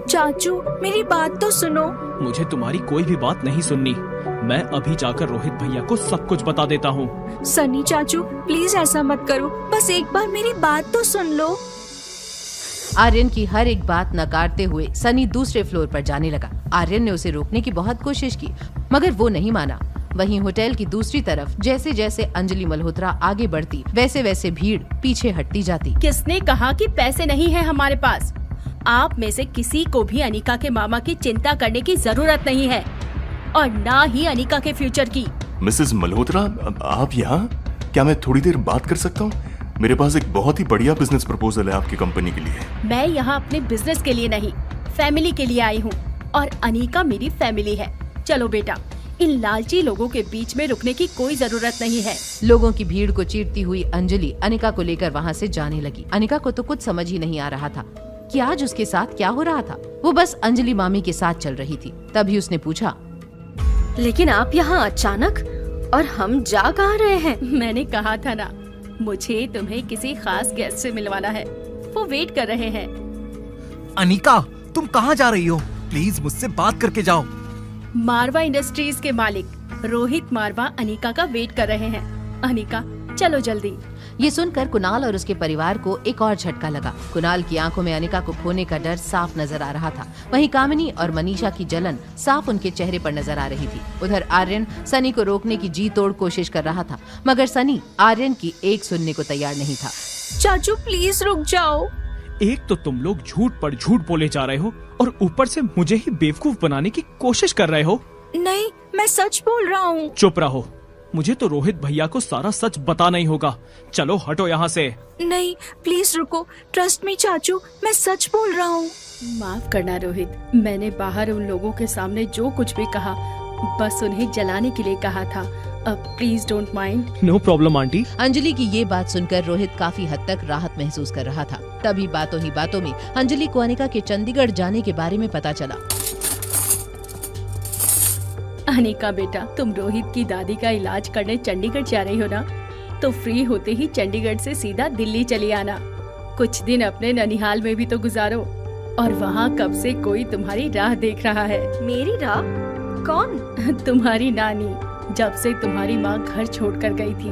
चाचू, मेरी बात तो सुनो। मुझे तुम्हारी कोई भी बात नहीं सुननी। मैं अभी जाकर रोहित भैया को सब कुछ बता देता हूँ। सनी चाचू, प्लीज ऐसा मत करो, बस एक बार मेरी बात तो सुन लो। आर्यन की हर एक बात नकारते हुए सनी दूसरे फ्लोर पर जाने लगा। आर्यन ने उसे रोकने की बहुत कोशिश की, मगर वो नहीं माना। वहीं होटल की दूसरी तरफ जैसे जैसे अंजलि मल्होत्रा आगे बढ़ती, वैसे वैसे भीड़ पीछे हटती जाती। किसने कहा कि पैसे नहीं है हमारे पास? आप में से किसी को भी अनिका के मामा की चिंता करने की जरूरत नहीं है और ना ही अनिका के फ्यूचर की। मिसेस मल्होत्रा, आप यहाँ? क्या मैं थोड़ी देर बात कर सकता हूँ? मेरे पास एक बहुत ही बढ़िया बिजनेस प्रपोजल है आपकी कंपनी के लिए। मैं यहाँ अपने बिजनेस के लिए नहीं, फैमिली के लिए आई हूँ और अनिका मेरी फैमिली है। चलो बेटा, इन लालची लोगों के बीच में रुकने की कोई जरूरत नहीं है। लोगों की भीड़ को चीरती हुई अंजलि अनिका को लेकर वहाँ से जाने लगी। अनिका को तो कुछ समझ ही नहीं आ रहा था कि आज उसके साथ क्या हो रहा था। वो बस अंजलि मामी के साथ चल रही थी। तभी उसने पूछा, लेकिन आप यहाँ अचानक, और हम जा कहाँ रहे हैं? मैंने कहा था ना, मुझे तुम्हें किसी खास गेस्ट से मिलवाना है, वो वेट कर रहे हैं। अनिका, तुम कहाँ जा रही हो? प्लीज मुझसे बात करके जाओ। मारवा इंडस्ट्रीज के मालिक रोहित मारवा अनिका का वेट कर रहे हैं। अनिका, चलो जल्दी। ये सुनकर कुणाल और उसके परिवार को एक और झटका लगा। कुणाल की आंखों में अनिका को खोने का डर साफ नजर आ रहा था। वहीं कामिनी और मनीषा की जलन साफ उनके चेहरे पर नजर आ रही थी। उधर आर्यन सनी को रोकने की जी तोड़ कोशिश कर रहा था, मगर सनी आर्यन की एक सुनने को तैयार नहीं था। चाचू, प्लीज रुक जाओ। एक तो तुम लोग झूठ पर झूठ बोले जा रहे हो और ऊपर से मुझे ही बेवकूफ बनाने की कोशिश कर रहे हो। नहीं, मैं सच बोल रहा हूँ। चुप रहो, मुझे तो रोहित भैया को सारा सच बताना ही होगा। चलो हटो यहाँ से। नहीं, प्लीज रुको, ट्रस्ट मी चाचू, मैं सच बोल रहा हूँ। माफ करना रोहित, मैंने बाहर उन लोगों के सामने जो कुछ भी कहा, बस उन्हें जलाने के लिए कहा था। Please don't mind. No problem aunty. Anjali की ये बात सुनकर रोहित काफी हद तक राहत महसूस कर रहा था। तभी बातों ही बातों में अंजलि को अनिका के चंडीगढ़ जाने के बारे में पता चला। अनिका बेटा, तुम रोहित की दादी का इलाज करने चंडीगढ़ जा रही हो ना? तो फ्री होते ही चंडीगढ़ से सीधा दिल्ली चली आना। कुछ दिन अपने ननिहाल में भी तो गुजारो, और वहाँ कब से कोई तुम्हारी राह देख रहा है। मेरी राह? कौन? तुम्हारी नानी। जब से तुम्हारी माँ घर छोड़कर गई थी,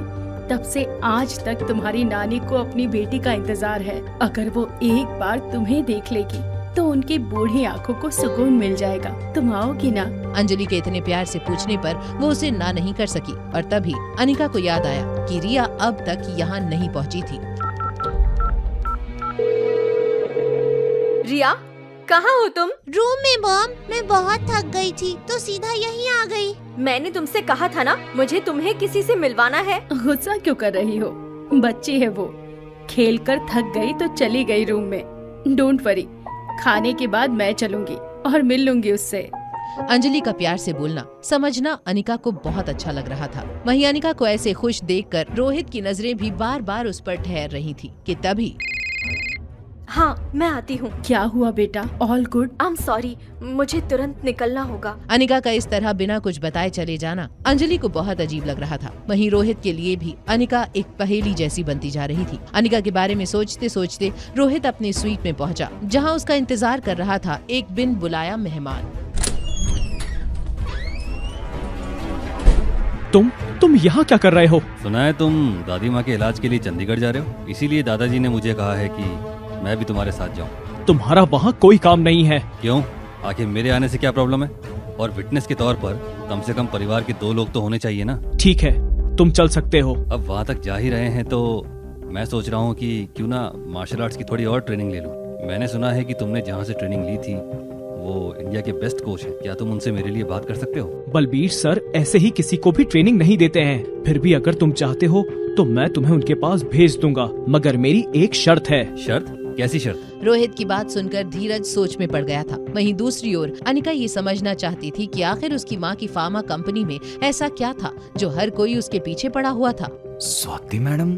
तब से आज तक तुम्हारी नानी को अपनी बेटी का इंतजार है। अगर वो एक बार तुम्हें देख लेगी तो उनकी बूढ़ी आंखों को सुकून मिल जाएगा। तुम आओगी ना? अंजलि के इतने प्यार से पूछने पर वो उसे ना नहीं कर सकी, और तभी अनिका को याद आया कि रिया अब तक यहाँ नहीं पहुँची थी। रिया, कहाँ हो तुम? रूम में मॉम, मैं बहुत थक गई थी तो सीधा यहीं आ गई। मैंने तुमसे कहा था ना, मुझे तुम्हें किसी से मिलवाना है। गुस्सा क्यों कर रही हो? बच्ची है वो, खेल कर थक गई तो चली गई रूम में। डोंट वरी, खाने के बाद मैं चलूंगी और मिल लूंगी उससे। अंजलि का प्यार से बोलना समझना अनिका को बहुत अच्छा लग रहा था। वहीं अनिका को ऐसे खुश देखकर रोहित की नजरें भी बार बार उस पर ठहर रही थी कि तभी हाँ, मैं आती हूँ। क्या हुआ बेटा? All good? I am sorry, मुझे तुरंत निकलना होगा। अनिका का इस तरह बिना कुछ बताए चले जाना अंजलि को बहुत अजीब लग रहा था। वहीं रोहित के लिए भी अनिका एक पहेली जैसी बनती जा रही थी। अनिका के बारे में सोचते सोचते रोहित अपने स्वीट में पहुंचा, जहां उसका इंतजार कर रहा था एक बिन बुलाया मेहमान। तुम यहाँ क्या कर रहे हो? सुना है तुम दादी माँ के इलाज के लिए चंडीगढ़ जा रहे हो, इसीलिए दादाजी ने मुझे कहा है कि मैं भी तुम्हारे साथ जाऊँ। तुम्हारा वहाँ कोई काम नहीं है। क्यों? आखिर मेरे आने से क्या प्रॉब्लम है? और विटनेस के तौर पर कम से कम परिवार के 2 लोग तो होने चाहिए ना। ठीक है, तुम चल सकते हो। अब वहाँ तक जा ही रहे हैं तो मैं सोच रहा हूँ कि क्यों ना मार्शल आर्ट्स की थोड़ी और ट्रेनिंग ले लूँ। मैंने सुना है कि तुमने जहाँ से ट्रेनिंग ली थी वो इंडिया के बेस्ट कोच है। क्या तुम उनसे मेरे लिए बात कर सकते हो? बलबीर सर ऐसे ही किसी को भी ट्रेनिंग नहीं देते हैं। फिर भी अगर तुम चाहते हो तो मैं तुम्हें उनके पास भेज दूंगा, मगर मेरी एक शर्त है। शर्त? कैसी शर्त? रोहित की बात सुनकर धीरज सोच में पड़ गया था। वहीं दूसरी ओर अनिका ये समझना चाहती थी कि आखिर उसकी माँ की फार्मा कंपनी में ऐसा क्या था जो हर कोई उसके पीछे पड़ा हुआ था। स्वाति मैडम,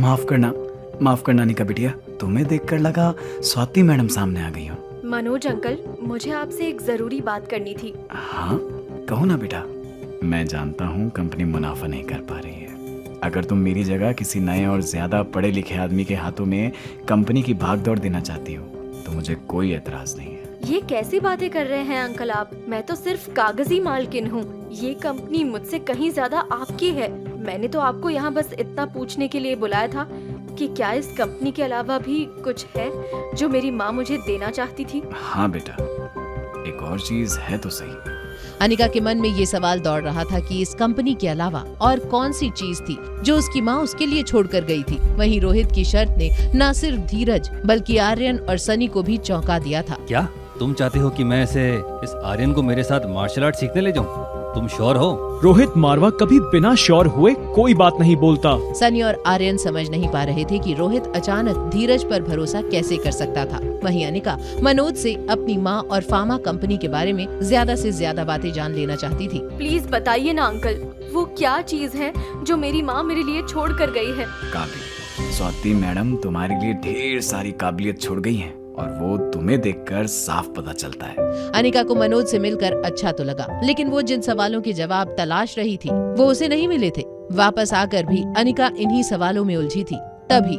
माफ करना अनिका बिटिया, तुम्हें देखकर लगा स्वाति मैडम सामने आ गई हो। मनोज अंकल, मुझे आपसे एक जरूरी बात करनी थी। हाँ कहो ना बेटा। मैं जानता हूँ कंपनी मुनाफा नहीं कर पा रही है। अगर तुम मेरी जगह किसी नए और ज्यादा पढ़े लिखे आदमी के हाथों में कंपनी की भागदौड़ देना चाहती हो तो मुझे कोई एतराज नहीं है। ये कैसी बातें कर रहे हैं अंकल आप? मैं तो सिर्फ कागजी मालकिन हूँ। ये कंपनी मुझसे कहीं ज्यादा आपकी है। मैंने तो आपको यहाँ बस इतना पूछने के लिए बुलाया था कि क्या इस कंपनी के अलावा भी कुछ है जो मेरी माँ मुझे देना चाहती थी। हाँ बेटा, एक और चीज है तो सही। अनिका के मन में ये सवाल दौड़ रहा था कि इस कंपनी के अलावा और कौन सी चीज थी जो उसकी माँ उसके लिए छोड़कर गई थी। वहीं रोहित की शर्त ने न सिर्फ धीरज बल्कि आर्यन और सनी को भी चौंका दिया था। क्या तुम चाहते हो कि मैं इस आर्यन को मेरे साथ मार्शल आर्ट सीखने ले जाऊँ? तुम श्योर हो? रोहित मारवा कभी बिना श्योर हुए कोई बात नहीं बोलता। सनी और आर्यन समझ नहीं पा रहे थे कि रोहित अचानक धीरज पर भरोसा कैसे कर सकता था। वहीं अनिका मनोज से अपनी माँ और फार्मा कंपनी के बारे में ज्यादा से ज्यादा बातें जान लेना चाहती थी। प्लीज बताइए ना अंकल, वो क्या चीज है जो मेरी माँ मेरे लिए छोड़ कर गई है? काबिल, स्वाति मैडम तुम्हारे लिए ढेर सारी काबिलियत छोड़ गई है और वो तुम्हें देखकर साफ पता चलता है। अनिका को मनोज से मिलकर अच्छा तो लगा, लेकिन वो जिन सवालों के जवाब तलाश रही थी वो उसे नहीं मिले थे। वापस आकर भी अनिका इन्हीं सवालों में उलझी थी। तभी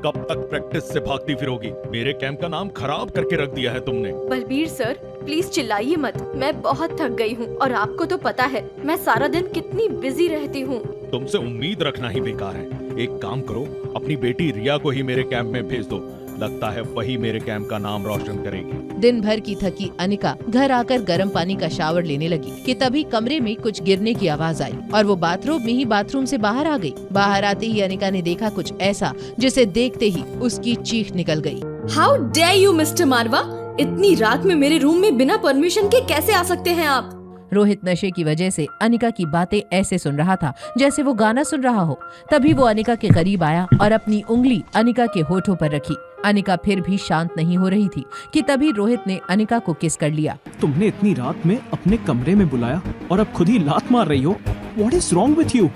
कब तक प्रैक्टिस से भागती फिरोगी? मेरे कैंप का नाम खराब करके रख दिया है तुमने। बलबीर सर, प्लीज चिल्लाइए मत। मैं बहुत थक गई हूँ और आपको तो पता है मैं सारा दिन कितनी बिजी रहती हूँ। तुमसे उम्मीद रखना ही बेकार है। एक काम करो, अपनी बेटी रिया को ही मेरे कैंप में भेज दो। लगता है वही मेरे कैंप का नाम रोशन करेगी। दिन भर की थकी अनिका घर आकर गर्म पानी का शावर लेने लगी कि तभी कमरे में कुछ गिरने की आवाज आई और वो बाथरूम में ही बाथरूम से बाहर आ गई। बाहर आते ही अनिका ने देखा कुछ ऐसा जिसे देखते ही उसकी चीख निकल गई। हाउ डेयर यू मिस्टर मारवा, इतनी रात में मेरे रूम में बिना परमिशन के कैसे आ सकते हैं आप? रोहित नशे की वजह से अनिका की बातें ऐसे सुन रहा था जैसे वो गाना सुन रहा हो। तभी वो अनिका के करीब आया और अपनी उंगली अनिका के होठों पर रखी। अनिका फिर भी शांत नहीं हो रही थी कि तभी रोहित ने अनिका को किस कर लिया। तुमने इतनी रात में अपने कमरे में बुलाया और अब खुद ही लात मार रही हो। What is wrong with you?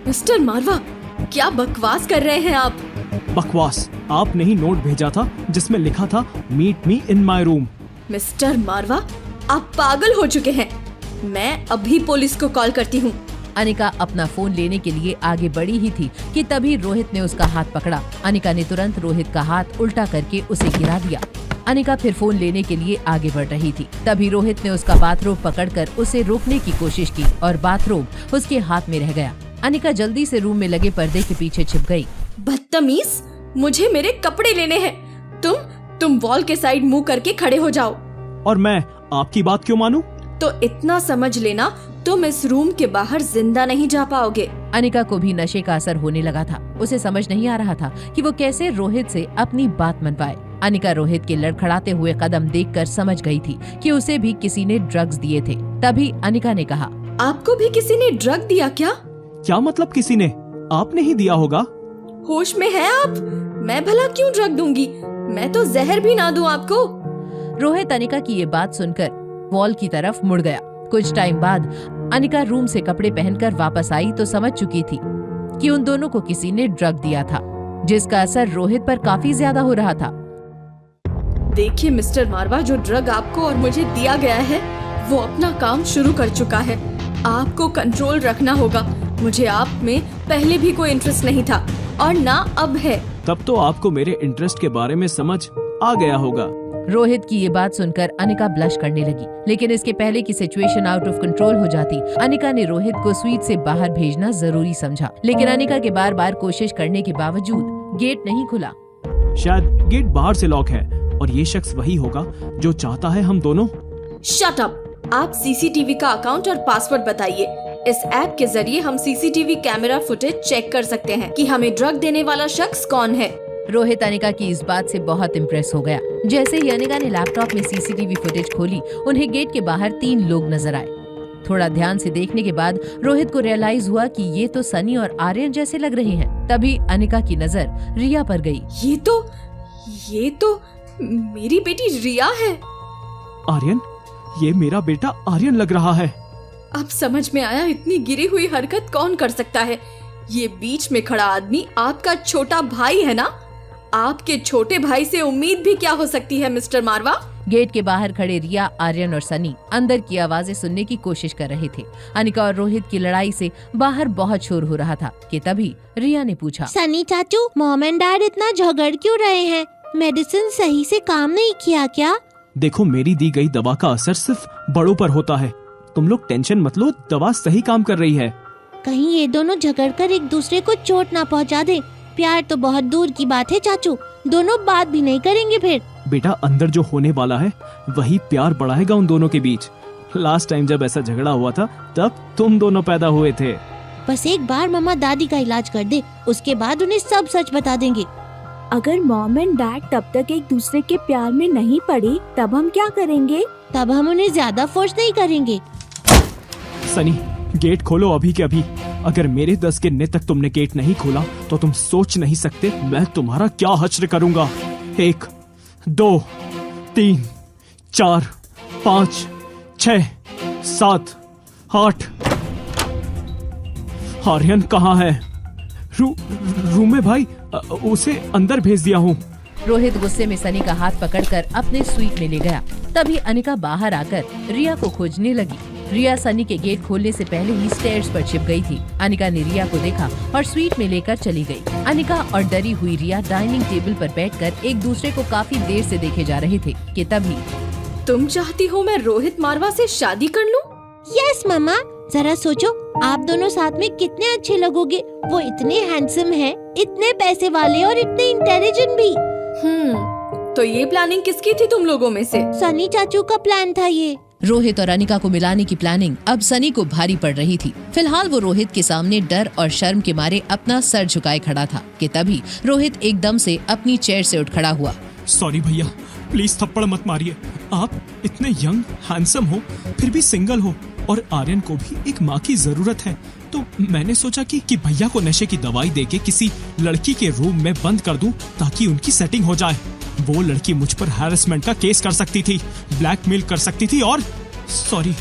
Mister Marwa, क्या बकवास कर रहे हैं आप? बकवास? आपने ही नोट भेजा था जिसमें लिखा था meet me in my room. Mister Marwa, आप पागल हो चुके हैं। मैं अभी पुलिस को कॉल करती हूँ। अनिका अपना फोन लेने के लिए आगे बढ़ी ही थी कि तभी रोहित ने उसका हाथ पकड़ा। अनिका ने तुरंत रोहित का हाथ उल्टा करके उसे गिरा दिया। अनिका फिर फोन लेने के लिए आगे बढ़ रही थी। तभी रोहित ने उसका बाथरोब पकड़कर उसे रोकने की कोशिश की और बाथरोब उसके हाथ में रह गया। अनिका जल्दी से रूम में लगे पर्दे के पीछे छिप गई। बदतमीज, मुझे मेरे कपड़े लेने हैं। तुम वॉल के साइड मुंह करके खड़े हो जाओ। और मैं आपकी बात क्यों मानूं? तो इतना समझ लेना, तुम इस रूम के बाहर जिंदा नहीं जा पाओगे। अनिका को भी नशे का असर होने लगा था। उसे समझ नहीं आ रहा था कि वो कैसे रोहित से अपनी बात मन पाए। अनिका रोहित के लड़खड़ाते हुए कदम देखकर समझ गई थी कि उसे भी किसी ने ड्रग्स दिए थे। तभी अनिका ने कहा, आपको भी किसी ने ड्रग दिया क्या? क्या मतलब किसी ने? आपने ही दिया होगा। होश में है आप? मैं भला क्यों ड्रग दूंगी? मैं तो जहर भी ना दूं आपको। रोहित अनिका की ये बात सुनकर वॉल की तरफ मुड़ गया। कुछ टाइम बाद अनिका रूम से कपड़े पहनकर वापस आई तो समझ चुकी थी कि उन दोनों को किसी ने ड्रग दिया था, जिसका असर रोहित पर काफी ज्यादा हो रहा था। देखिए मिस्टर मारवा, जो ड्रग आपको और मुझे दिया गया है वो अपना काम शुरू कर चुका है। आपको कंट्रोल रखना होगा। मुझे आप में पहले भी कोई इंटरेस्ट नहीं था और ना अब है। तब तो आपको मेरे इंटरेस्ट के बारे में समझ आ गया होगा। रोहित की ये बात सुनकर अनिका ब्लश करने लगी, लेकिन इसके पहले की सिचुएशन आउट ऑफ कंट्रोल हो जाती। अनिका ने रोहित को स्वीट से बाहर भेजना जरूरी समझा, लेकिन अनिका के बार बार कोशिश करने के बावजूद गेट नहीं खुला। शायद गेट बाहर से लॉक है और ये शख्स वही होगा जो चाहता है हम दोनों। Shut up! आप सीसीटीवी का अकाउंट और पासवर्ड बताइए। इस ऐप के जरिए हम सीसीटीवी कैमरा फुटेज चेक कर सकते हैं कि हमें ड्रग देने वाला शख्स कौन है। रोहित अनिका की इस बात से बहुत इम्प्रेस हो गया। जैसे ही अनिका ने लैपटॉप में सीसीटीवी फुटेज खोली, उन्हें गेट के बाहर 3 लोग नजर आए। थोड़ा ध्यान से देखने के बाद रोहित को रियलाइज हुआ कि ये तो सनी और आर्यन जैसे लग रहे हैं। तभी अनिका की नजर रिया पर गई। ये तो मेरी बेटी रिया है। आर्यन? ये मेरा बेटा आर्यन लग रहा है। अब समझ में आया इतनी गिरी हुई हरकत कौन कर सकता है। ये बीच में खड़ा आदमी आपका छोटा भाई है ना? आपके छोटे भाई से उम्मीद भी क्या हो सकती है मिस्टर मारवा? गेट के बाहर खड़े रिया, आर्यन और सनी अंदर की आवाजें सुनने की कोशिश कर रहे थे। अनिका और रोहित की लड़ाई से बाहर बहुत शोर हो रहा था कि तभी रिया ने पूछा, सनी चाचू, मॉम एंड डैड इतना झगड़ क्यों रहे हैं? मेडिसिन सही से काम नहीं किया क्या? देखो, मेरी दी गई दवा का असर सिर्फ बड़ों पर होता है। तुम लोग टेंशन मत लो, दवा सही काम कर रही है। कहीं ये दोनों झगड़कर एक दूसरे को चोट ना पहुंचा दे। प्यार तो बहुत दूर की बात है चाचू, दोनों बात भी नहीं करेंगे फिर। बेटा, अंदर जो होने वाला है वही प्यार बढ़ाएगा उन दोनों के बीच। लास्ट टाइम जब ऐसा झगड़ा हुआ था तब तुम दोनों पैदा हुए थे। बस एक बार मम्मा दादी का इलाज कर दे, उसके बाद उन्हें सब सच बता देंगे। अगर मॉम एंड डैड तब तक एक दूसरे के प्यार में नहीं पड़े तब हम क्या करेंगे? तब हम उन्हें ज्यादा फोर्स नहीं करेंगे। सनी, गेट खोलो अभी के अभी। अगर मेरे 10 गिनने तक तुमने गेट नहीं खोला तो तुम सोच नहीं सकते मैं तुम्हारा क्या हश्र करूंगा। 1, 2, 3, 4, 5, 6, 7, 8। आर्यन कहाँ है? रूम में भाई, उसे अंदर भेज दिया हूँ। रोहित गुस्से में सनी का हाथ पकड़कर अपने स्वीट में ले गया। तभी अनिका बाहर आकर रिया को खोजने लगी। रिया सनी के गेट खोलने से पहले ही स्टेयर्स पर छिप गई थी। अनिका ने रिया को देखा और स्वीट में लेकर चली गई। अनिका और डरी हुई रिया डाइनिंग टेबल पर बैठकर एक दूसरे को काफी देर से देखे जा रहे थे कि तभी, तुम चाहती हो मैं रोहित मारवा से शादी कर लूं? यस मम्मा, जरा सोचो आप दोनों साथ में कितने अच्छे लगोगे। वो इतने हैंडसम हैं, इतने पैसे वाले और इतने इंटेलिजेंट भी। तो ये प्लानिंग किसकी थी तुम लोगों में से? सनी चाचू का प्लान था ये। रोहित और अनिका को मिलाने की प्लानिंग अब सनी को भारी पड़ रही थी। फिलहाल वो रोहित के सामने डर और शर्म के मारे अपना सर झुकाए खड़ा था कि तभी रोहित एकदम से अपनी चेयर से उठ खड़ा हुआ। सॉरी भैया, प्लीज थप्पड़ मत मारिए। आप इतने यंग हैंडसम हो, फिर भी सिंगल हो और आर्यन को भी एक माँ की जरूरत है, तो मैंने सोचा कि भैया को नशे की दवाई देके किसी लड़की के रूम में बंद कर दूं ताकि उनकी सेटिंग हो जाए। वो लड़की मुझ पर हैरेसमेंट का केस कर सकती थी, ब्लैकमेल कर सकती थी और सॉरी,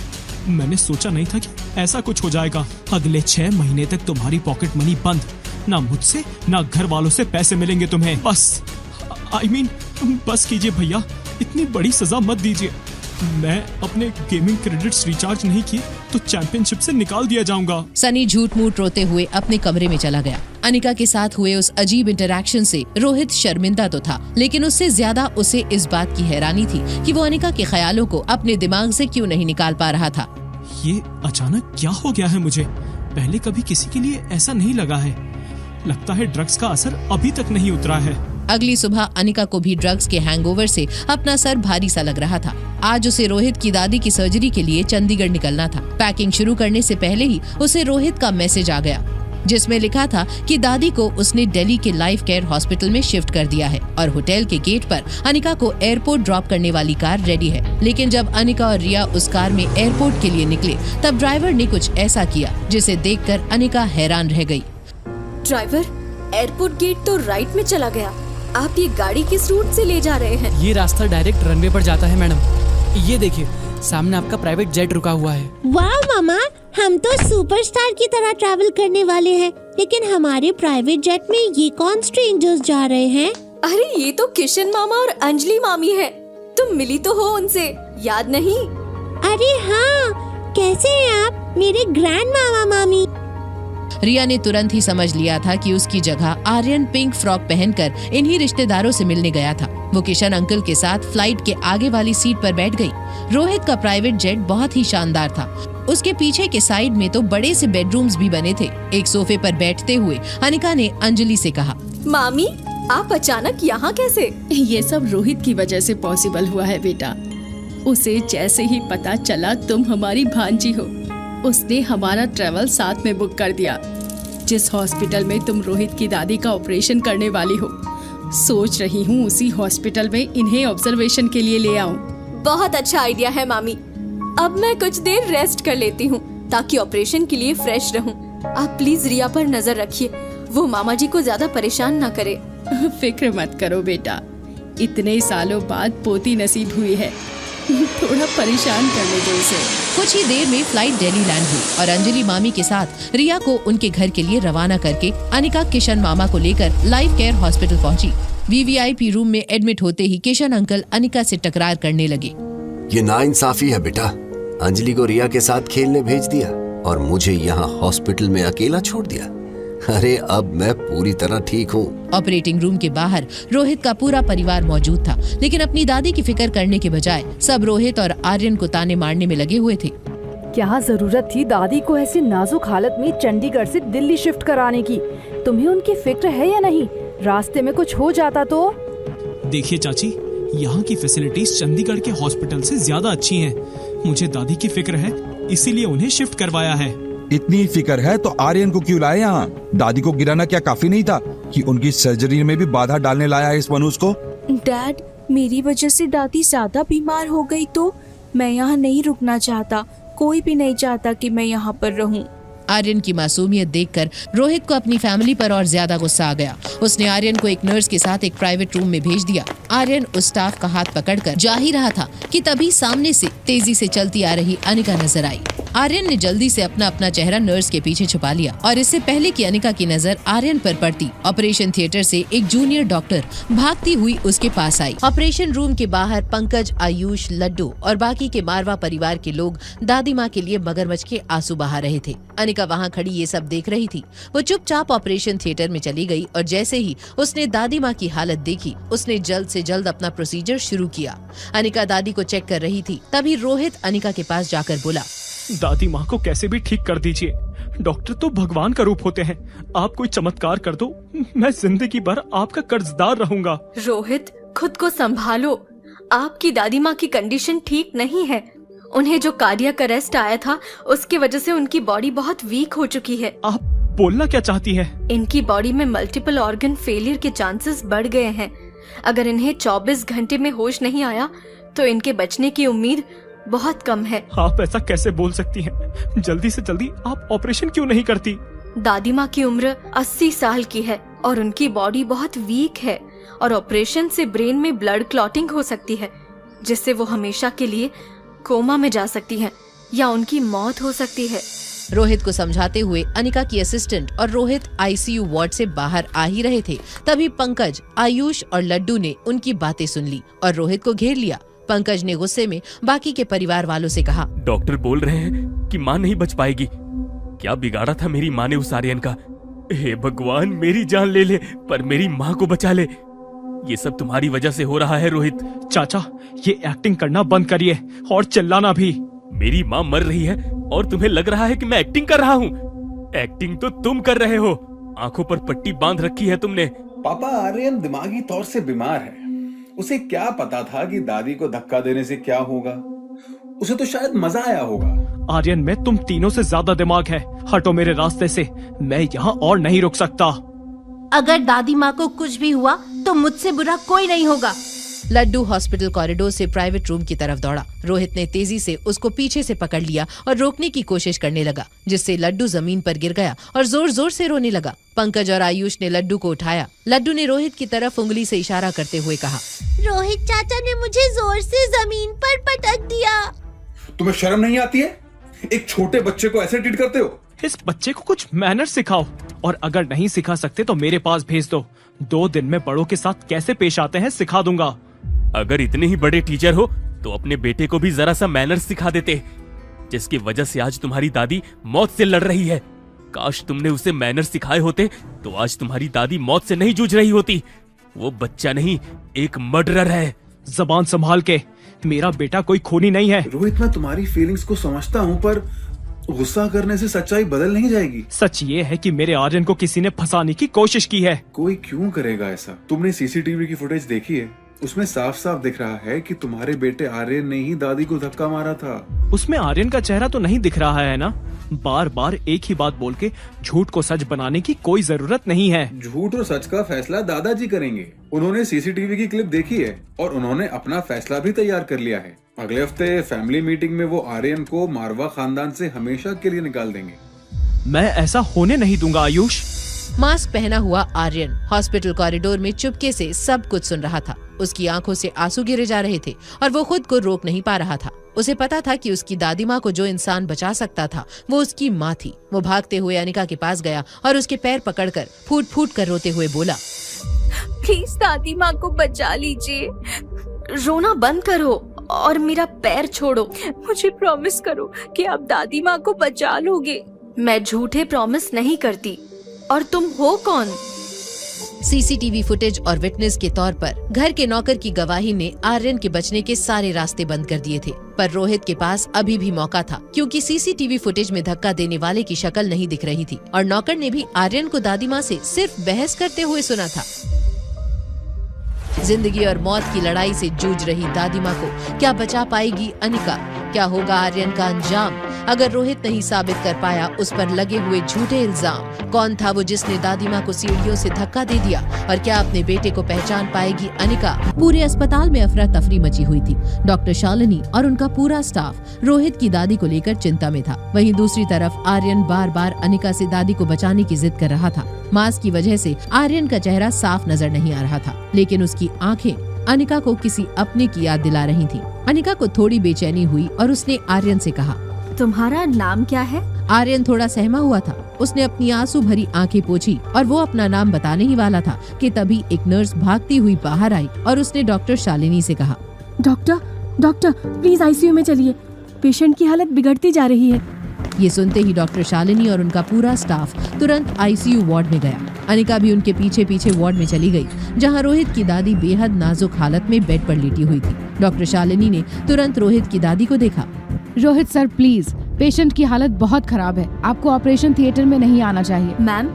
मैंने सोचा नहीं था कि ऐसा कुछ हो जाएगा। अगले 6 महीने तक तुम्हारी पॉकेट मनी बंद, ना मुझसे ना घर वालों से पैसे मिलेंगे तुम्हें। बस बस कीजिए भैया, इतनी बड़ी सजा मत दीजिए। मैं अपने गेमिंग क्रेडिट्स रिचार्ज नहीं किए तो चैंपियनशिप से निकाल दिया जाऊंगा। सनी झूठ मूठ रोते हुए अपने कमरे में चला गया। अनिका के साथ हुए उस अजीब इंटरैक्शन से रोहित शर्मिंदा तो था, लेकिन उससे ज्यादा उसे इस बात की हैरानी थी कि वो अनिका के ख्यालों को अपने दिमाग से क्यों नहीं निकाल पा रहा था। ये अचानक क्या हो गया है मुझे? पहले कभी किसी के लिए ऐसा नहीं लगा है। लगता है ड्रग्स का असर अभी तक नहीं उतरा है। अगली सुबह अनिका को भी ड्रग्स के हैंगओवर से अपना सर भारी सा लग रहा था। आज उसे रोहित की दादी की सर्जरी के लिए चंडीगढ़ निकलना था। पैकिंग शुरू करने से पहले ही उसे रोहित का मैसेज आ गया। जिसमें लिखा था कि दादी को उसने दिल्ली के लाइफ केयर हॉस्पिटल में शिफ्ट कर दिया है और होटल के गेट पर अनिका को एयरपोर्ट ड्रॉप करने वाली कार रेडी है। लेकिन जब अनिका और रिया उस कार में एयरपोर्ट के लिए निकले तब ड्राइवर ने कुछ ऐसा किया जिसे देखकर अनिका हैरान रह गई। ड्राइवर, एयरपोर्ट गेट तो राइट में चला गया। आप ये गाड़ी किस रूट से ले जा रहे हैं? ये रास्ता डायरेक्ट रनवे पर जाता है मैडम। ये देखिए, सामने आपका प्राइवेट जेट रुका हुआ है। वाह मामा, हम तो सुपरस्टार की तरह ट्रैवल करने वाले हैं, लेकिन हमारे प्राइवेट जेट में ये कौन स्ट्रेंजर्स जा रहे हैं? अरे ये तो किशन मामा और अंजलि मामी है। तुम मिली तो हो उनसे, याद नहीं? अरे हाँ, कैसे हैं आप मेरे ग्रैंड मामा मामी? रिया ने तुरंत ही समझ लिया था कि उसकी जगह आर्यन पिंक फ्रॉक पहनकर इन्हीं रिश्तेदारों से मिलने गया था। वो किशन अंकल के साथ फ्लाइट के आगे वाली सीट पर बैठ गई। रोहित का प्राइवेट जेट बहुत ही शानदार था। उसके पीछे के साइड में तो बड़े से बेडरूम्स भी बने थे। एक सोफे पर बैठते हुए अनिका ने अंजलि से कहा, मामी आप अचानक यहाँ कैसे? ये सब रोहित की वजह से पॉसिबल हुआ है बेटा। उसे जैसे ही पता चला तुम हमारी भांजी हो, उसने हमारा ट्रेवल साथ में बुक कर दिया। जिस हॉस्पिटल में तुम रोहित की दादी का ऑपरेशन करने वाली हो, सोच रही हूँ उसी हॉस्पिटल में इन्हें ऑब्जर्वेशन के लिए ले आऊं। बहुत अच्छा आइडिया है मामी। अब मैं कुछ देर रेस्ट कर लेती हूँ ताकि ऑपरेशन के लिए फ्रेश रहूँ। आप प्लीज रिया पर नजर रखिए, वो मामा जी को ज्यादा परेशान ना करे। फिक्र मत करो बेटा, इतने सालों बाद पोती नसीब हुई है, थोड़ा परेशान करने दो उसे। कुछ ही देर में फ्लाइट दिल्ली लैंड हुई और अंजलि मामी के साथ रिया को उनके घर के लिए रवाना करके अनिका किशन मामा को लेकर लाइफ केयर हॉस्पिटल पहुंची। वीवीआईपी रूम में एडमिट होते ही किशन अंकल अनिका से टकरार करने लगे। ये नाइंसाफी है बेटा। अंजलि को रिया के साथ खेलने भेज दिया और मुझे यहाँ हॉस्पिटल में अकेला छोड़ दिया। अरे अब मैं पूरी तरह ठीक हूँ। ऑपरेटिंग रूम के बाहर रोहित का पूरा परिवार मौजूद था, लेकिन अपनी दादी की फिक्र करने के बजाय सब रोहित और आर्यन को ताने मारने में लगे हुए थे। क्या जरूरत थी दादी को ऐसी नाजुक हालत में चंडीगढ़ से दिल्ली शिफ्ट कराने की? तुम्हें उनकी फिक्र है या नहीं? रास्ते में कुछ हो जाता तो? देखिए चाची, यहाँ की फैसिलिटीज चंडीगढ़ के हॉस्पिटल से ज्यादा अच्छी हैं। मुझे दादी की फिक्र है, इसीलिए उन्हें शिफ्ट करवाया है। इतनी फिक्र है तो आर्यन को क्यों लाए यहाँ? दादी को गिराना क्या काफी नहीं था कि उनकी सर्जरी में भी बाधा डालने लाया है इस मनुष्य को? डैड, मेरी वजह से दादी ज्यादा बीमार हो गई तो मैं यहाँ नहीं रुकना चाहता। कोई भी नहीं चाहता कि मैं यहाँ पर रहूं। आर्यन की मासूमियत देखकर रोहित को अपनी फैमिली पर और ज्यादा गुस्सा आ गया। उसने आर्यन को एक नर्स के साथ एक प्राइवेट रूम में भेज दिया। आर्यन उस स्टाफ का हाथ पकड़कर जा ही रहा था कि तभी सामने से तेजी से चलती आ रही अनिका नजर आई। आर्यन ने जल्दी से अपना चेहरा नर्स के पीछे छुपा लिया और इससे पहले कि अनिका की नजर आर्यन पर पड़ती, ऑपरेशन थिएटर से एक जूनियर डॉक्टर भागती हुई उसके पास आई। ऑपरेशन रूम के बाहर पंकज, आयुष, लड्डू और बाकी के मारवा परिवार के लोग दादी माँ के लिए मगरमच्छ के आंसू बहा रहे थे। अनिका वहाँ खड़ी ये सब देख रही थी। वो चुपचाप ऑपरेशन थिएटर में चली गई और जैसे ही उसने दादी माँ की हालत देखी, उसने जल्द से जल्द अपना प्रोसीजर शुरू किया। अनिका दादी को चेक कर रही थी, तभी रोहित अनिका के पास जाकर बोला, दादी माँ को कैसे भी ठीक कर दीजिए। डॉक्टर तो भगवान का रूप होते हैं। आप कोई चमत्कार कर दो, मैं जिंदगी भर आपका कर्जदार रहूंगा। रोहित, खुद को संभालो। आपकी दादी माँ की कंडीशन ठीक नहीं है। उन्हें जो कार्डियक अरेस्ट आया था, उसकी वजह से उनकी बॉडी बहुत वीक हो चुकी है। आप बोलना क्या चाहती है? इनकी बॉडी में मल्टीपल ऑर्गन फेलियर के चांसेस बढ़ गए हैं। अगर इन्हें 24 घंटे में होश नहीं आया तो इनके बचने की उम्मीद बहुत कम है। आप ऐसा कैसे बोल सकती हैं? जल्दी से जल्दी आप ऑपरेशन क्यों नहीं करती? दादी माँ की उम्र 80 साल की है और उनकी बॉडी बहुत वीक है और ऑपरेशन से ब्रेन में ब्लड क्लॉटिंग हो सकती है, जिससे वो हमेशा के लिए कोमा में जा सकती हैं या उनकी मौत हो सकती है। रोहित को समझाते हुए अनिका की असिस्टेंट और रोहित आईसीयू वार्ड से बाहर आ ही रहे थे, तभी पंकज, आयुष और लड्डू ने उनकी बातें सुन ली और रोहित को घेर लिया। पंकज ने गुस्से में बाकी के परिवार वालों से कहा, डॉक्टर बोल रहे हैं कि माँ नहीं बच पाएगी। क्या बिगाड़ा था मेरी माँ ने उस आर्यन का? हे भगवान, मेरी जान ले ले पर मेरी माँ को बचा ले। ये सब तुम्हारी वजह से हो रहा है रोहित। चाचा, ये एक्टिंग करना बंद करिए और चिल्लाना भी। मेरी माँ मर रही है और तुम्हें लग रहा है कि मैं एक्टिंग कर रहा हूँ? एक्टिंग तो तुम कर रहे हो। आंखों पर पट्टी बांध रखी है तुमने। पापा, आर्यन दिमागी तौर से बीमार है। उसे क्या पता था कि दादी को धक्का देने से क्या होगा? उसे तो शायद मजा आया होगा। आर्यन में तुम तीनों से ज्यादा दिमाग है। हटो मेरे रास्ते से, मैं यहाँ और नहीं रुक सकता। अगर दादी माँ को कुछ भी हुआ तो मुझसे बुरा कोई नहीं होगा। लड्डू हॉस्पिटल कॉरिडोर से प्राइवेट रूम की तरफ दौड़ा। रोहित ने तेजी से उसको पीछे से पकड़ लिया और रोकने की कोशिश करने लगा, जिससे लड्डू जमीन पर गिर गया और जोर जोर से रोने लगा। पंकज और आयुष ने लड्डू को उठाया। लड्डू ने रोहित की तरफ उंगली से इशारा करते हुए कहा, रोहित चाचा ने मुझे जोर से जमीन पर पटक दिया। तुम्हें शर्म नहीं आती है? एक छोटे बच्चे को ऐसे ट्रीट करते हो? इस बच्चे को कुछ मैनर सिखाओ, और अगर नहीं सिखा सकते तो मेरे पास भेज दो। 2 दिन में बड़ों के साथ कैसे पेश आते हैं सिखा दूंगा। अगर इतने ही बड़े टीचर हो तो अपने बेटे को भी जरा सा मैनर्स सिखा देते, जिसकी वजह से आज तुम्हारी दादी मौत से लड़ रही है। काश तुमने उसे मैनर्स सिखाए होते तो आज तुम्हारी दादी मौत से नहीं जूझ रही होती। वो बच्चा नहीं, एक मर्डरर है। जबान संभाल के, मेरा बेटा कोई खूनी नहीं है। रोहित, मैं तुम्हारी फीलिंग्स को समझता हूँ, पर गुस्सा करने से सच्चाई बदल नहीं जाएगी। सच ये है कि मेरे आर्यन को किसी ने फंसाने की कोशिश की है। कोई क्यों करेगा ऐसा? तुमने सीसीटीवी की फुटेज देखी है? उसमें साफ साफ दिख रहा है कि तुम्हारे बेटे आर्यन ने ही दादी को धक्का मारा था। उसमें आर्यन का चेहरा तो नहीं दिख रहा है ना? बार बार एक ही बात बोल के झूठ को सच बनाने की कोई जरूरत नहीं है। झूठ और सच का फैसला दादाजी करेंगे। उन्होंने सीसीटीवी की क्लिप देखी है और उन्होंने अपना फैसला भी तैयार कर लिया है। अगले हफ्ते फैमिली मीटिंग में वो आर्यन को मारवा खानदान से हमेशा के लिए निकाल देंगे। मैं ऐसा होने नहीं दूंगा आयुष। मास्क पहना हुआ आर्यन हॉस्पिटल कॉरिडोर में चुपके से सब कुछ सुन रहा था। उसकी आंखों से आंसू गिरे जा रहे थे और वो खुद को रोक नहीं पा रहा था। उसे पता था कि उसकी दादी माँ को जो इंसान बचा सकता था वो उसकी माँ थी। वो भागते हुए अनिका के पास गया और उसके पैर पकड़कर फूट फूट कर रोते हुए बोला, प्लीज दादी माँ को बचा लीजिए। रोना बंद करो और मेरा पैर छोड़ो। मुझे प्रॉमिस करो कि आप दादी माँ को बचा लोगे। मैं झूठे प्रॉमिस नहीं करती। और तुम हो कौन? सीसीटीवी फुटेज और विटनेस के तौर पर घर के नौकर की गवाही ने आर्यन के बचने के सारे रास्ते बंद कर दिए थे। पर रोहित के पास अभी भी मौका था, क्योंकि सीसीटीवी फुटेज में धक्का देने वाले की शक्ल नहीं दिख रही थी और नौकर ने भी आर्यन को दादी माँ से सिर्फ बहस करते हुए सुना था। जिंदगी और मौत की लड़ाई से जूझ रही दादी माँ को क्या बचा पाएगी अनिका? क्या होगा आर्यन का अंजाम अगर रोहित नहीं साबित कर पाया उस पर लगे हुए झूठे इल्जाम? कौन था वो जिसने दादी माँ को सीढ़ियों से धक्का दे दिया? और क्या अपने बेटे को पहचान पाएगी अनिका? पूरे अस्पताल में अफरा तफरी मची हुई थी। डॉक्टर शालिनी और उनका पूरा स्टाफ रोहित की दादी को लेकर चिंता में था। वहीं दूसरी तरफ आर्यन बार बार अनिका से दादी को बचाने की जिद कर रहा था। मास्क की वजह से आर्यन का चेहरा साफ नजर नहीं आ रहा था, लेकिन उसकी आंखें अनिका को किसी अपने की याद दिला रही थी। अनिका को थोड़ी बेचैनी हुई और उसने आर्यन से कहा, तुम्हारा नाम क्या है? आर्यन थोड़ा सहमा हुआ था। उसने अपनी आंसू भरी आंखें पोंछी और वो अपना नाम बताने ही वाला था कि तभी एक नर्स भागती हुई बाहर आई और उसने डॉक्टर शालिनी से कहा, डॉक्टर प्लीज आईसीयू में चलिए, पेशेंट की हालत बिगड़ती जा रही है। ये सुनते ही डॉक्टर शालिनी और उनका पूरा स्टाफ तुरंत आईसीयू वार्ड में गया। अनिका भी उनके पीछे पीछे वार्ड में चली गई, जहां रोहित की दादी बेहद नाजुक हालत में बेड पर लेटी हुई थी। डॉक्टर शालिनी ने तुरंत रोहित की दादी को देखा। रोहित सर प्लीज, पेशेंट की हालत बहुत खराब है, आपको ऑपरेशन थिएटर में नहीं आना चाहिए। मैम,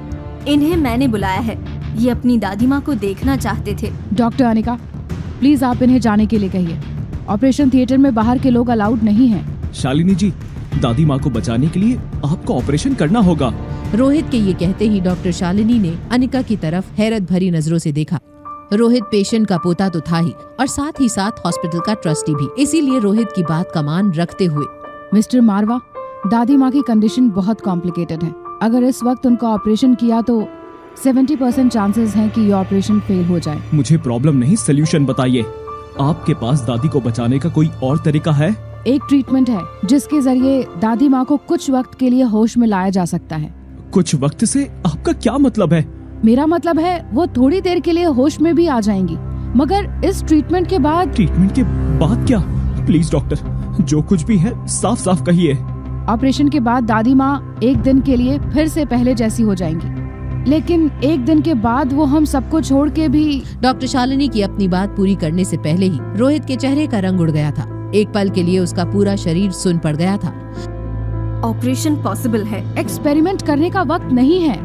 इन्हें मैंने बुलाया है, ये अपनी दादी माँ को देखना चाहते थे। डॉक्टर अनिका प्लीज आप इन्हें जाने के लिए कहिए, ऑपरेशन थिएटर में बाहर के लोग अलाउड नहीं हैं। शालिनी जी, दादी माँ को बचाने के लिए आपको ऑपरेशन करना होगा। रोहित के ये कहते ही डॉक्टर शालिनी ने अनिका की तरफ हैरत भरी नजरों से देखा। रोहित पेशेंट का पोता तो था ही और साथ ही साथ हॉस्पिटल का ट्रस्टी भी, इसीलिए रोहित की बात का मान रखते हुए, मिस्टर मारवा, दादी माँ की कंडीशन बहुत कॉम्प्लिकेटेड है। अगर इस वक्त उनका ऑपरेशन किया तो 70% चांसेस हैं कि ये ऑपरेशन फेल हो जाए। मुझे प्रॉब्लम नहीं, सोल्यूशन बताइए। आपके पास दादी को बचाने का कोई और तरीका है? एक ट्रीटमेंट है जिसके जरिए दादी माँ को कुछ वक्त के लिए होश में लाया जा सकता है। कुछ वक्त से आपका क्या मतलब है? मेरा मतलब है वो थोड़ी देर के लिए होश में भी आ जाएंगी, मगर इस ट्रीटमेंट के बाद। ट्रीटमेंट के बाद क्या? प्लीज डॉक्टर, जो कुछ भी है साफ साफ कहिए। ऑपरेशन के बाद दादी माँ एक दिन के लिए फिर से पहले जैसी हो जाएंगी, लेकिन एक दिन के बाद वो हम सबको छोड़ के भी। डॉक्टर शालिनी की अपनी बात पूरी करने से पहले ही रोहित के चेहरे का रंग उड़ गया था। एक पल के लिए उसका पूरा शरीर सुन्न पड़ गया था। ऑपरेशन पॉसिबल है। एक्सपेरिमेंट करने का वक्त नहीं है।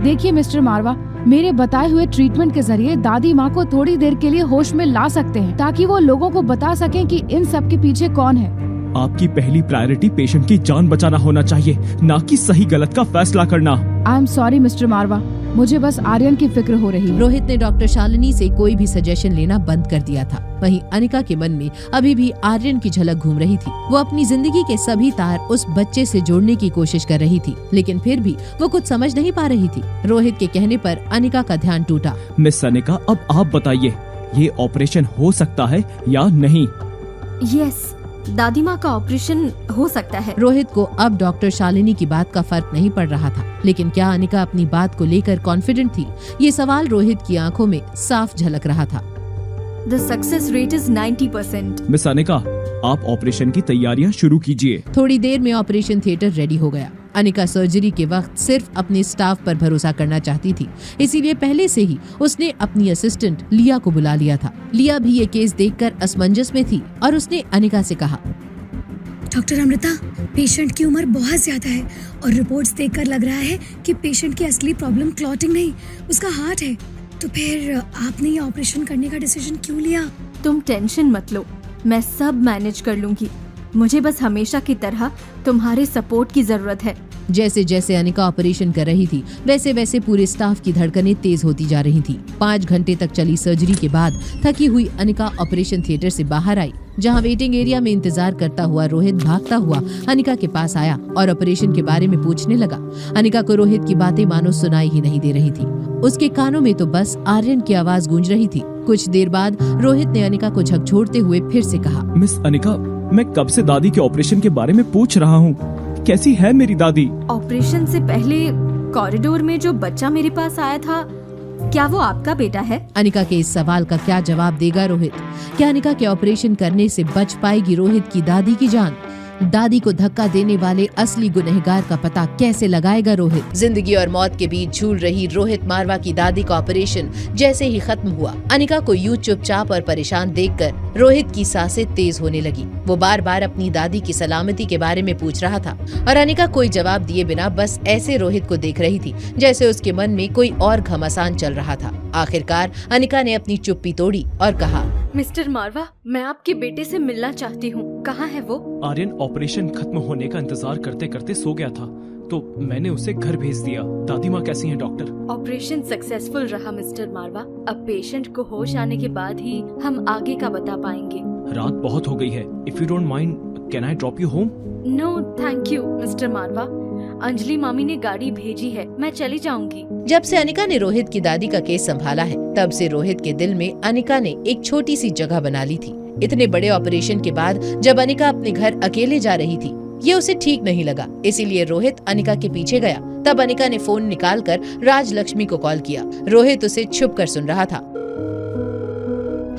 देखिए मिस्टर मारवा, मेरे बताए हुए ट्रीटमेंट के जरिए दादी माँ को थोड़ी देर के लिए होश में ला सकते हैं, ताकि वो लोगों को बता सकें कि इन सब के पीछे कौन है। आपकी पहली प्रायोरिटी पेशेंट की जान बचाना होना चाहिए, ना कि सही गलत का फैसला करना। आई एम सॉरी मिस्टर मारवा, मुझे बस आर्यन की फिक्र हो रही है। रोहित ने डॉक्टर शालिनी से कोई भी सजेशन लेना बंद कर दिया था। वहीं अनिका के मन में अभी भी आर्यन की झलक घूम रही थी। वो अपनी जिंदगी के सभी तार उस बच्चे से जोड़ने की कोशिश कर रही थी, लेकिन फिर भी वो कुछ समझ नहीं पा रही थी। रोहित के कहने पर अनिका का ध्यान टूटा। मिस अनिका, अब आप बताइए, ये ऑपरेशन हो सकता है या नहीं? यस, दादी माँ का ऑपरेशन हो सकता है। रोहित को अब डॉक्टर शालिनी की बात का फर्क नहीं पड़ रहा था, लेकिन क्या अनिका अपनी बात को लेकर कॉन्फिडेंट थी? ये सवाल रोहित की आंखों में साफ झलक रहा था। The success rate is 90%. Miss Anika, आप ऑपरेशन की तैयारियां शुरू कीजिए। थोड़ी देर में ऑपरेशन थिएटर रेडी हो गया। अनिका सर्जरी के वक्त सिर्फ अपने स्टाफ पर भरोसा करना चाहती थी, इसीलिए पहले से ही उसने अपनी असिस्टेंट लिया को बुला लिया था। लिया भी ये केस देखकर असमंजस में थी और उसने अनिका से कहा, डॉक्टर अमृता, पेशेंट की उम्र बहुत ज्यादा है और रिपोर्ट्स देखकर लग रहा है कि पेशेंट की असली प्रॉब्लम क्लॉटिंग नहीं, उसका हार्ट है। तो फिर आपने ये ऑपरेशन करने का डिसीजन क्यों लिया? तुम टेंशन मत लो, मैं सब मैनेज कर लूंगी। मुझे बस हमेशा की तरह तुम्हारे सपोर्ट की जरूरत है। जैसे जैसे अनिका ऑपरेशन कर रही थी, वैसे वैसे पूरे स्टाफ की धड़कनें तेज होती जा रही थी। 5 घंटे तक चली सर्जरी के बाद थकी हुई अनिका ऑपरेशन थिएटर से बाहर आई, जहां वेटिंग एरिया में इंतजार करता हुआ रोहित भागता हुआ अनिका के पास आया और ऑपरेशन के बारे में पूछने लगा। अनिका को रोहित की बातें मानो सुनाई ही नहीं दे रही थी। उसके कानों में तो बस आर्यन की आवाज गूंज रही थी। कुछ देर बाद रोहित ने अनिका को झकझोरते हुए फिर से कहा, मिस अनिका, मैं कब से दादी के ऑपरेशन के बारे में पूछ रहा हूँ। कैसी है मेरी दादी? ऑपरेशन से पहले कॉरिडोर में जो बच्चा मेरे पास आया था, क्या वो आपका बेटा है? अनिका के इस सवाल का क्या जवाब देगा रोहित? क्या अनिका के ऑपरेशन करने से बच पाएगी रोहित की दादी की जान? दादी को धक्का देने वाले असली गुनहगार का पता कैसे लगाएगा रोहित? जिंदगी और मौत के बीच झूल रही रोहित मारवा की दादी का ऑपरेशन जैसे ही खत्म हुआ, अनिका को यूं चुपचाप और परेशान देखकर रोहित की सांसें तेज होने लगी। वो बार बार अपनी दादी की सलामती के बारे में पूछ रहा था और अनिका कोई जवाब दिए बिना बस ऐसे रोहित को देख रही थी जैसे उसके मन में कोई और घमासान चल रहा था। आखिरकार अनिका ने अपनी चुप्पी तोड़ी और कहा, मिस्टर मारवा, मैं आपके बेटे से मिलना चाहती हूँ। कहाँ है वो? आर्यन ऑपरेशन खत्म होने का इंतजार करते करते सो गया था, तो मैंने उसे घर भेज दिया। दादी माँ कैसी हैं डॉक्टर? ऑपरेशन सक्सेसफुल रहा मिस्टर मारवा। अब पेशेंट को होश आने के बाद ही हम आगे का बता पाएंगे। रात बहुत हो गई है। If you don't mind, can I drop you home? No thank you mister Marwa, Anjali मामी ने गाड़ी भेजी है, मैं चली जाऊंगी। जब से अनिका ने रोहित की दादी का केस संभाला है, तब से रोहित के दिल में अनिका ने एक छोटी सी जगह बना ली थी। इतने बड़े ऑपरेशन के बाद जब अनिका अपने घर अकेले जा रही थी, ये उसे ठीक नहीं लगा। इसीलिए रोहित अनिका के पीछे गया। तब अनिका ने फोन निकालकर राजलक्ष्मी को कॉल किया। रोहित उसे छुप कर सुन रहा था।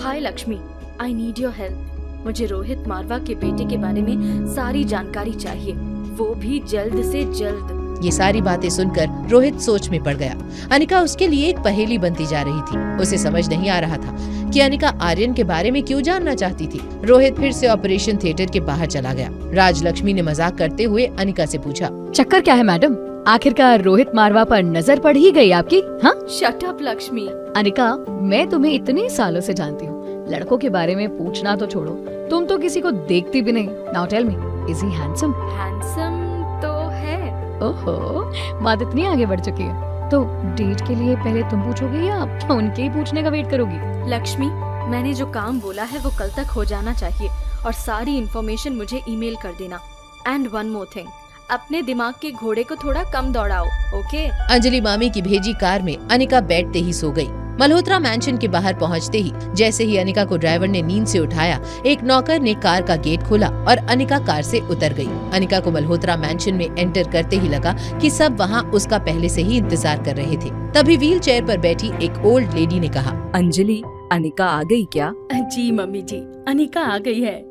Hi Lakshmi, I need your help. मुझे रोहित मारवा के बेटे के बारे में सारी जानकारी चाहिए, वो भी जल्द से जल्द। ये सारी बातें सुनकर रोहित सोच में पड़ गया। अनिका उसके लिए एक पहेली बनती जा रही थी। उसे समझ नहीं आ रहा था कि अनिका आर्यन के बारे में क्यों जानना चाहती थी। रोहित फिर से ऑपरेशन थिएटर के बाहर चला गया। राजलक्ष्मी ने मजाक करते हुए अनिका से पूछा, चक्कर क्या है मैडम? आखिरकार रोहित मारवा पर नजर पड़ ही गई आपकी? हाँ, शट अप लक्ष्मी। अनिका, मैं तुम्हें इतने सालों से जानती हूँ, लड़कों के बारे में पूछना तो छोड़ो, तुम तो किसी को देखती भी नहीं। Now tell me, is he handsome? Handsome तो है। ओहो, बात इतनी आगे बढ़ चुकी है। तो डेट के लिए पहले तुम पूछोगे या उनके ही पूछने का वेट करोगी? लक्ष्मी, मैंने जो काम बोला है वो कल तक हो जाना चाहिए और सारी इन्फॉर्मेशन मुझे ईमेल कर देना। एंड वन मोर थिंग, अपने दिमाग के घोड़े को थोड़ा कम दौड़ाओ, ओके? अंजलि मामी की भेजी कार में अनिका बैठते ही सो गई। मल्होत्रा मैंशन के बाहर पहुंचते ही जैसे ही अनिका को ड्राइवर ने नींद से उठाया, एक नौकर ने कार का गेट खोला और अनिका कार से उतर गई। अनिका को मल्होत्रा मैंशन में एंटर करते ही लगा कि सब वहां उसका पहले से ही इंतजार कर रहे थे। तभी व्हील चेयर पर बैठी एक ओल्ड लेडी ने कहा, अंजलि, अनिका आ गई क्या? जी मम्मी जी, अनिका आ गई है।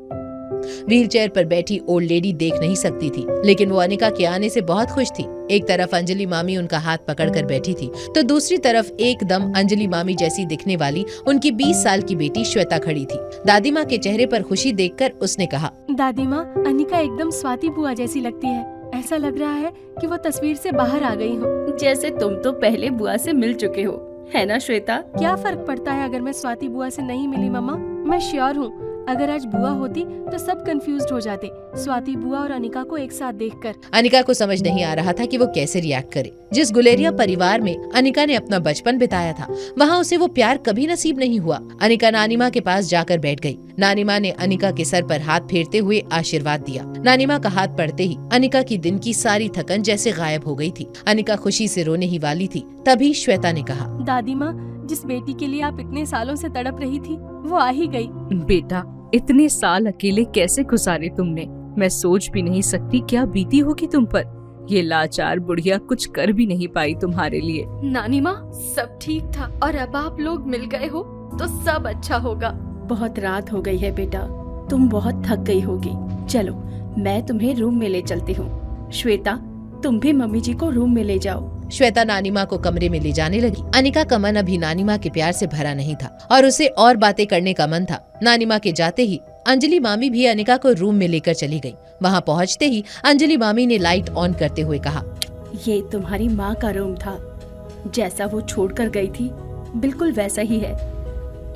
व्हील चेयर पर बैठी ओल्ड लेडी देख नहीं सकती थी, लेकिन वो अनिका के आने से बहुत खुश थी। एक तरफ अंजलि मामी उनका हाथ पकड़कर बैठी थी, तो दूसरी तरफ एकदम अंजलि मामी जैसी दिखने वाली उनकी 20 साल की बेटी श्वेता खड़ी थी। दादी माँ के चेहरे पर खुशी देखकर उसने कहा, दादी माँ, अनिका एकदम स्वाति बुआ जैसी लगती है। ऐसा लग रहा है कि वो तस्वीर से बाहर आ गई हो। जैसे तुम तो पहले बुआ से मिल चुके हो, है ना श्वेता? क्या फर्क पड़ता है अगर मैं स्वाति बुआ से नहीं मिली मम्मा? मैं श्योर हूँ अगर आज बुआ होती तो सब कंफ्यूज्ड हो जाते, स्वाति बुआ और अनिका को एक साथ देखकर। अनिका को समझ नहीं आ रहा था कि वो कैसे रिएक्ट करे। जिस गुलेरिया परिवार में अनिका ने अपना बचपन बिताया था, वहाँ उसे वो प्यार कभी नसीब नहीं हुआ। अनिका नानी माँ के पास जाकर बैठ गई। नानी माँ ने अनिका के सर पर हाथ फेरते हुए आशीर्वाद दिया। नानी माँ का हाथ पड़ते ही अनिका की दिन की सारी थकन जैसे गायब हो गई थी। अनिका खुशी से रोने ही वाली थी, तभी श्वेता ने कहा, दादी माँ, जिस बेटी के लिए आप इतने सालों से तड़प रही थी वो आ ही गई। बेटा, इतने साल अकेले कैसे गुजारे तुमने, मैं सोच भी नहीं सकती क्या बीती होगी तुम पर। ये लाचार बुढ़िया कुछ कर भी नहीं पाई तुम्हारे लिए। नानी माँ, सब ठीक था और अब आप लोग मिल गए हो तो सब अच्छा होगा। बहुत रात हो गई है बेटा, तुम बहुत थक गई होगी। चलो मैं तुम्हें रूम में ले चलती हूँ। श्वेता, तुम भी मम्मी जी को रूम में ले जाओ। श्वेता नानी माँ को कमरे में ले जाने लगी। अनिका का मन अभी नानी माँ के प्यार से भरा नहीं था और उसे और बातें करने का मन था। नानी माँ के जाते ही अंजलि मामी भी अनिका को रूम में लेकर चली गई। वहाँ पहुँचते ही अंजलि मामी ने लाइट ऑन करते हुए कहा, ये तुम्हारी माँ का रूम था, जैसा वो छोड़कर गई थी बिल्कुल वैसा ही है।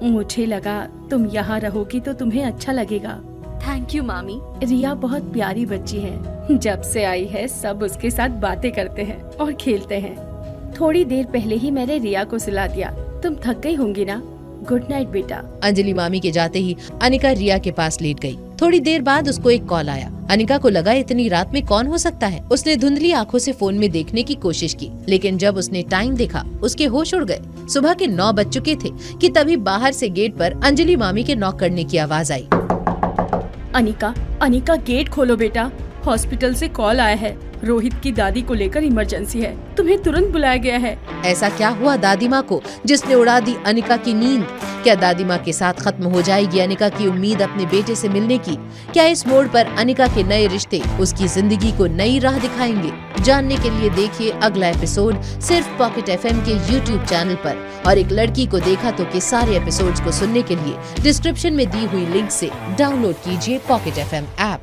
मुझे लगा तुम यहाँ रहोगी तो तुम्हें अच्छा लगेगा। थैंक यू मामी। रिया बहुत प्यारी बच्ची है, जब से आई है सब उसके साथ बातें करते हैं और खेलते हैं। थोड़ी देर पहले ही मैंने रिया को सुला दिया, तुम थक गई होंगी ना। गुड नाइट बेटा। अंजलि मामी के जाते ही अनिका रिया के पास लेट गई। थोड़ी देर बाद उसको एक कॉल आया। अनिका को लगा इतनी रात में कौन हो सकता है। उसने धुंधली आंखों से फोन में देखने की कोशिश की, लेकिन जब उसने टाइम देखा उसके होश उड़ गए। सुबह के 9 बज चुके थे कि तभी बाहर से गेट पर अंजलि मामी के नॉक करने की आवाज आई। अनिका, अनिका गेट खोलो बेटा, हॉस्पिटल से कॉल आया है। रोहित की दादी को लेकर इमरजेंसी है, तुम्हें तुरंत बुलाया गया है। ऐसा क्या हुआ दादी माँ को जिसने उड़ा दी अनिका की नींद? क्या दादी माँ के साथ खत्म हो जाएगी अनिका की उम्मीद अपने बेटे से मिलने की? क्या इस मोड़ पर अनिका के नए रिश्ते उसकी जिंदगी को नई राह दिखाएंगे? जानने के लिए देखिए अगला एपिसोड सिर्फ पॉकेट FM के YouTube चैनल पर। और एक लड़की को देखा तो के सारे एपिसोड्स को सुनने के लिए डिस्क्रिप्शन में दी हुई लिंक से डाउनलोड कीजिए पॉकेट FM ऐप।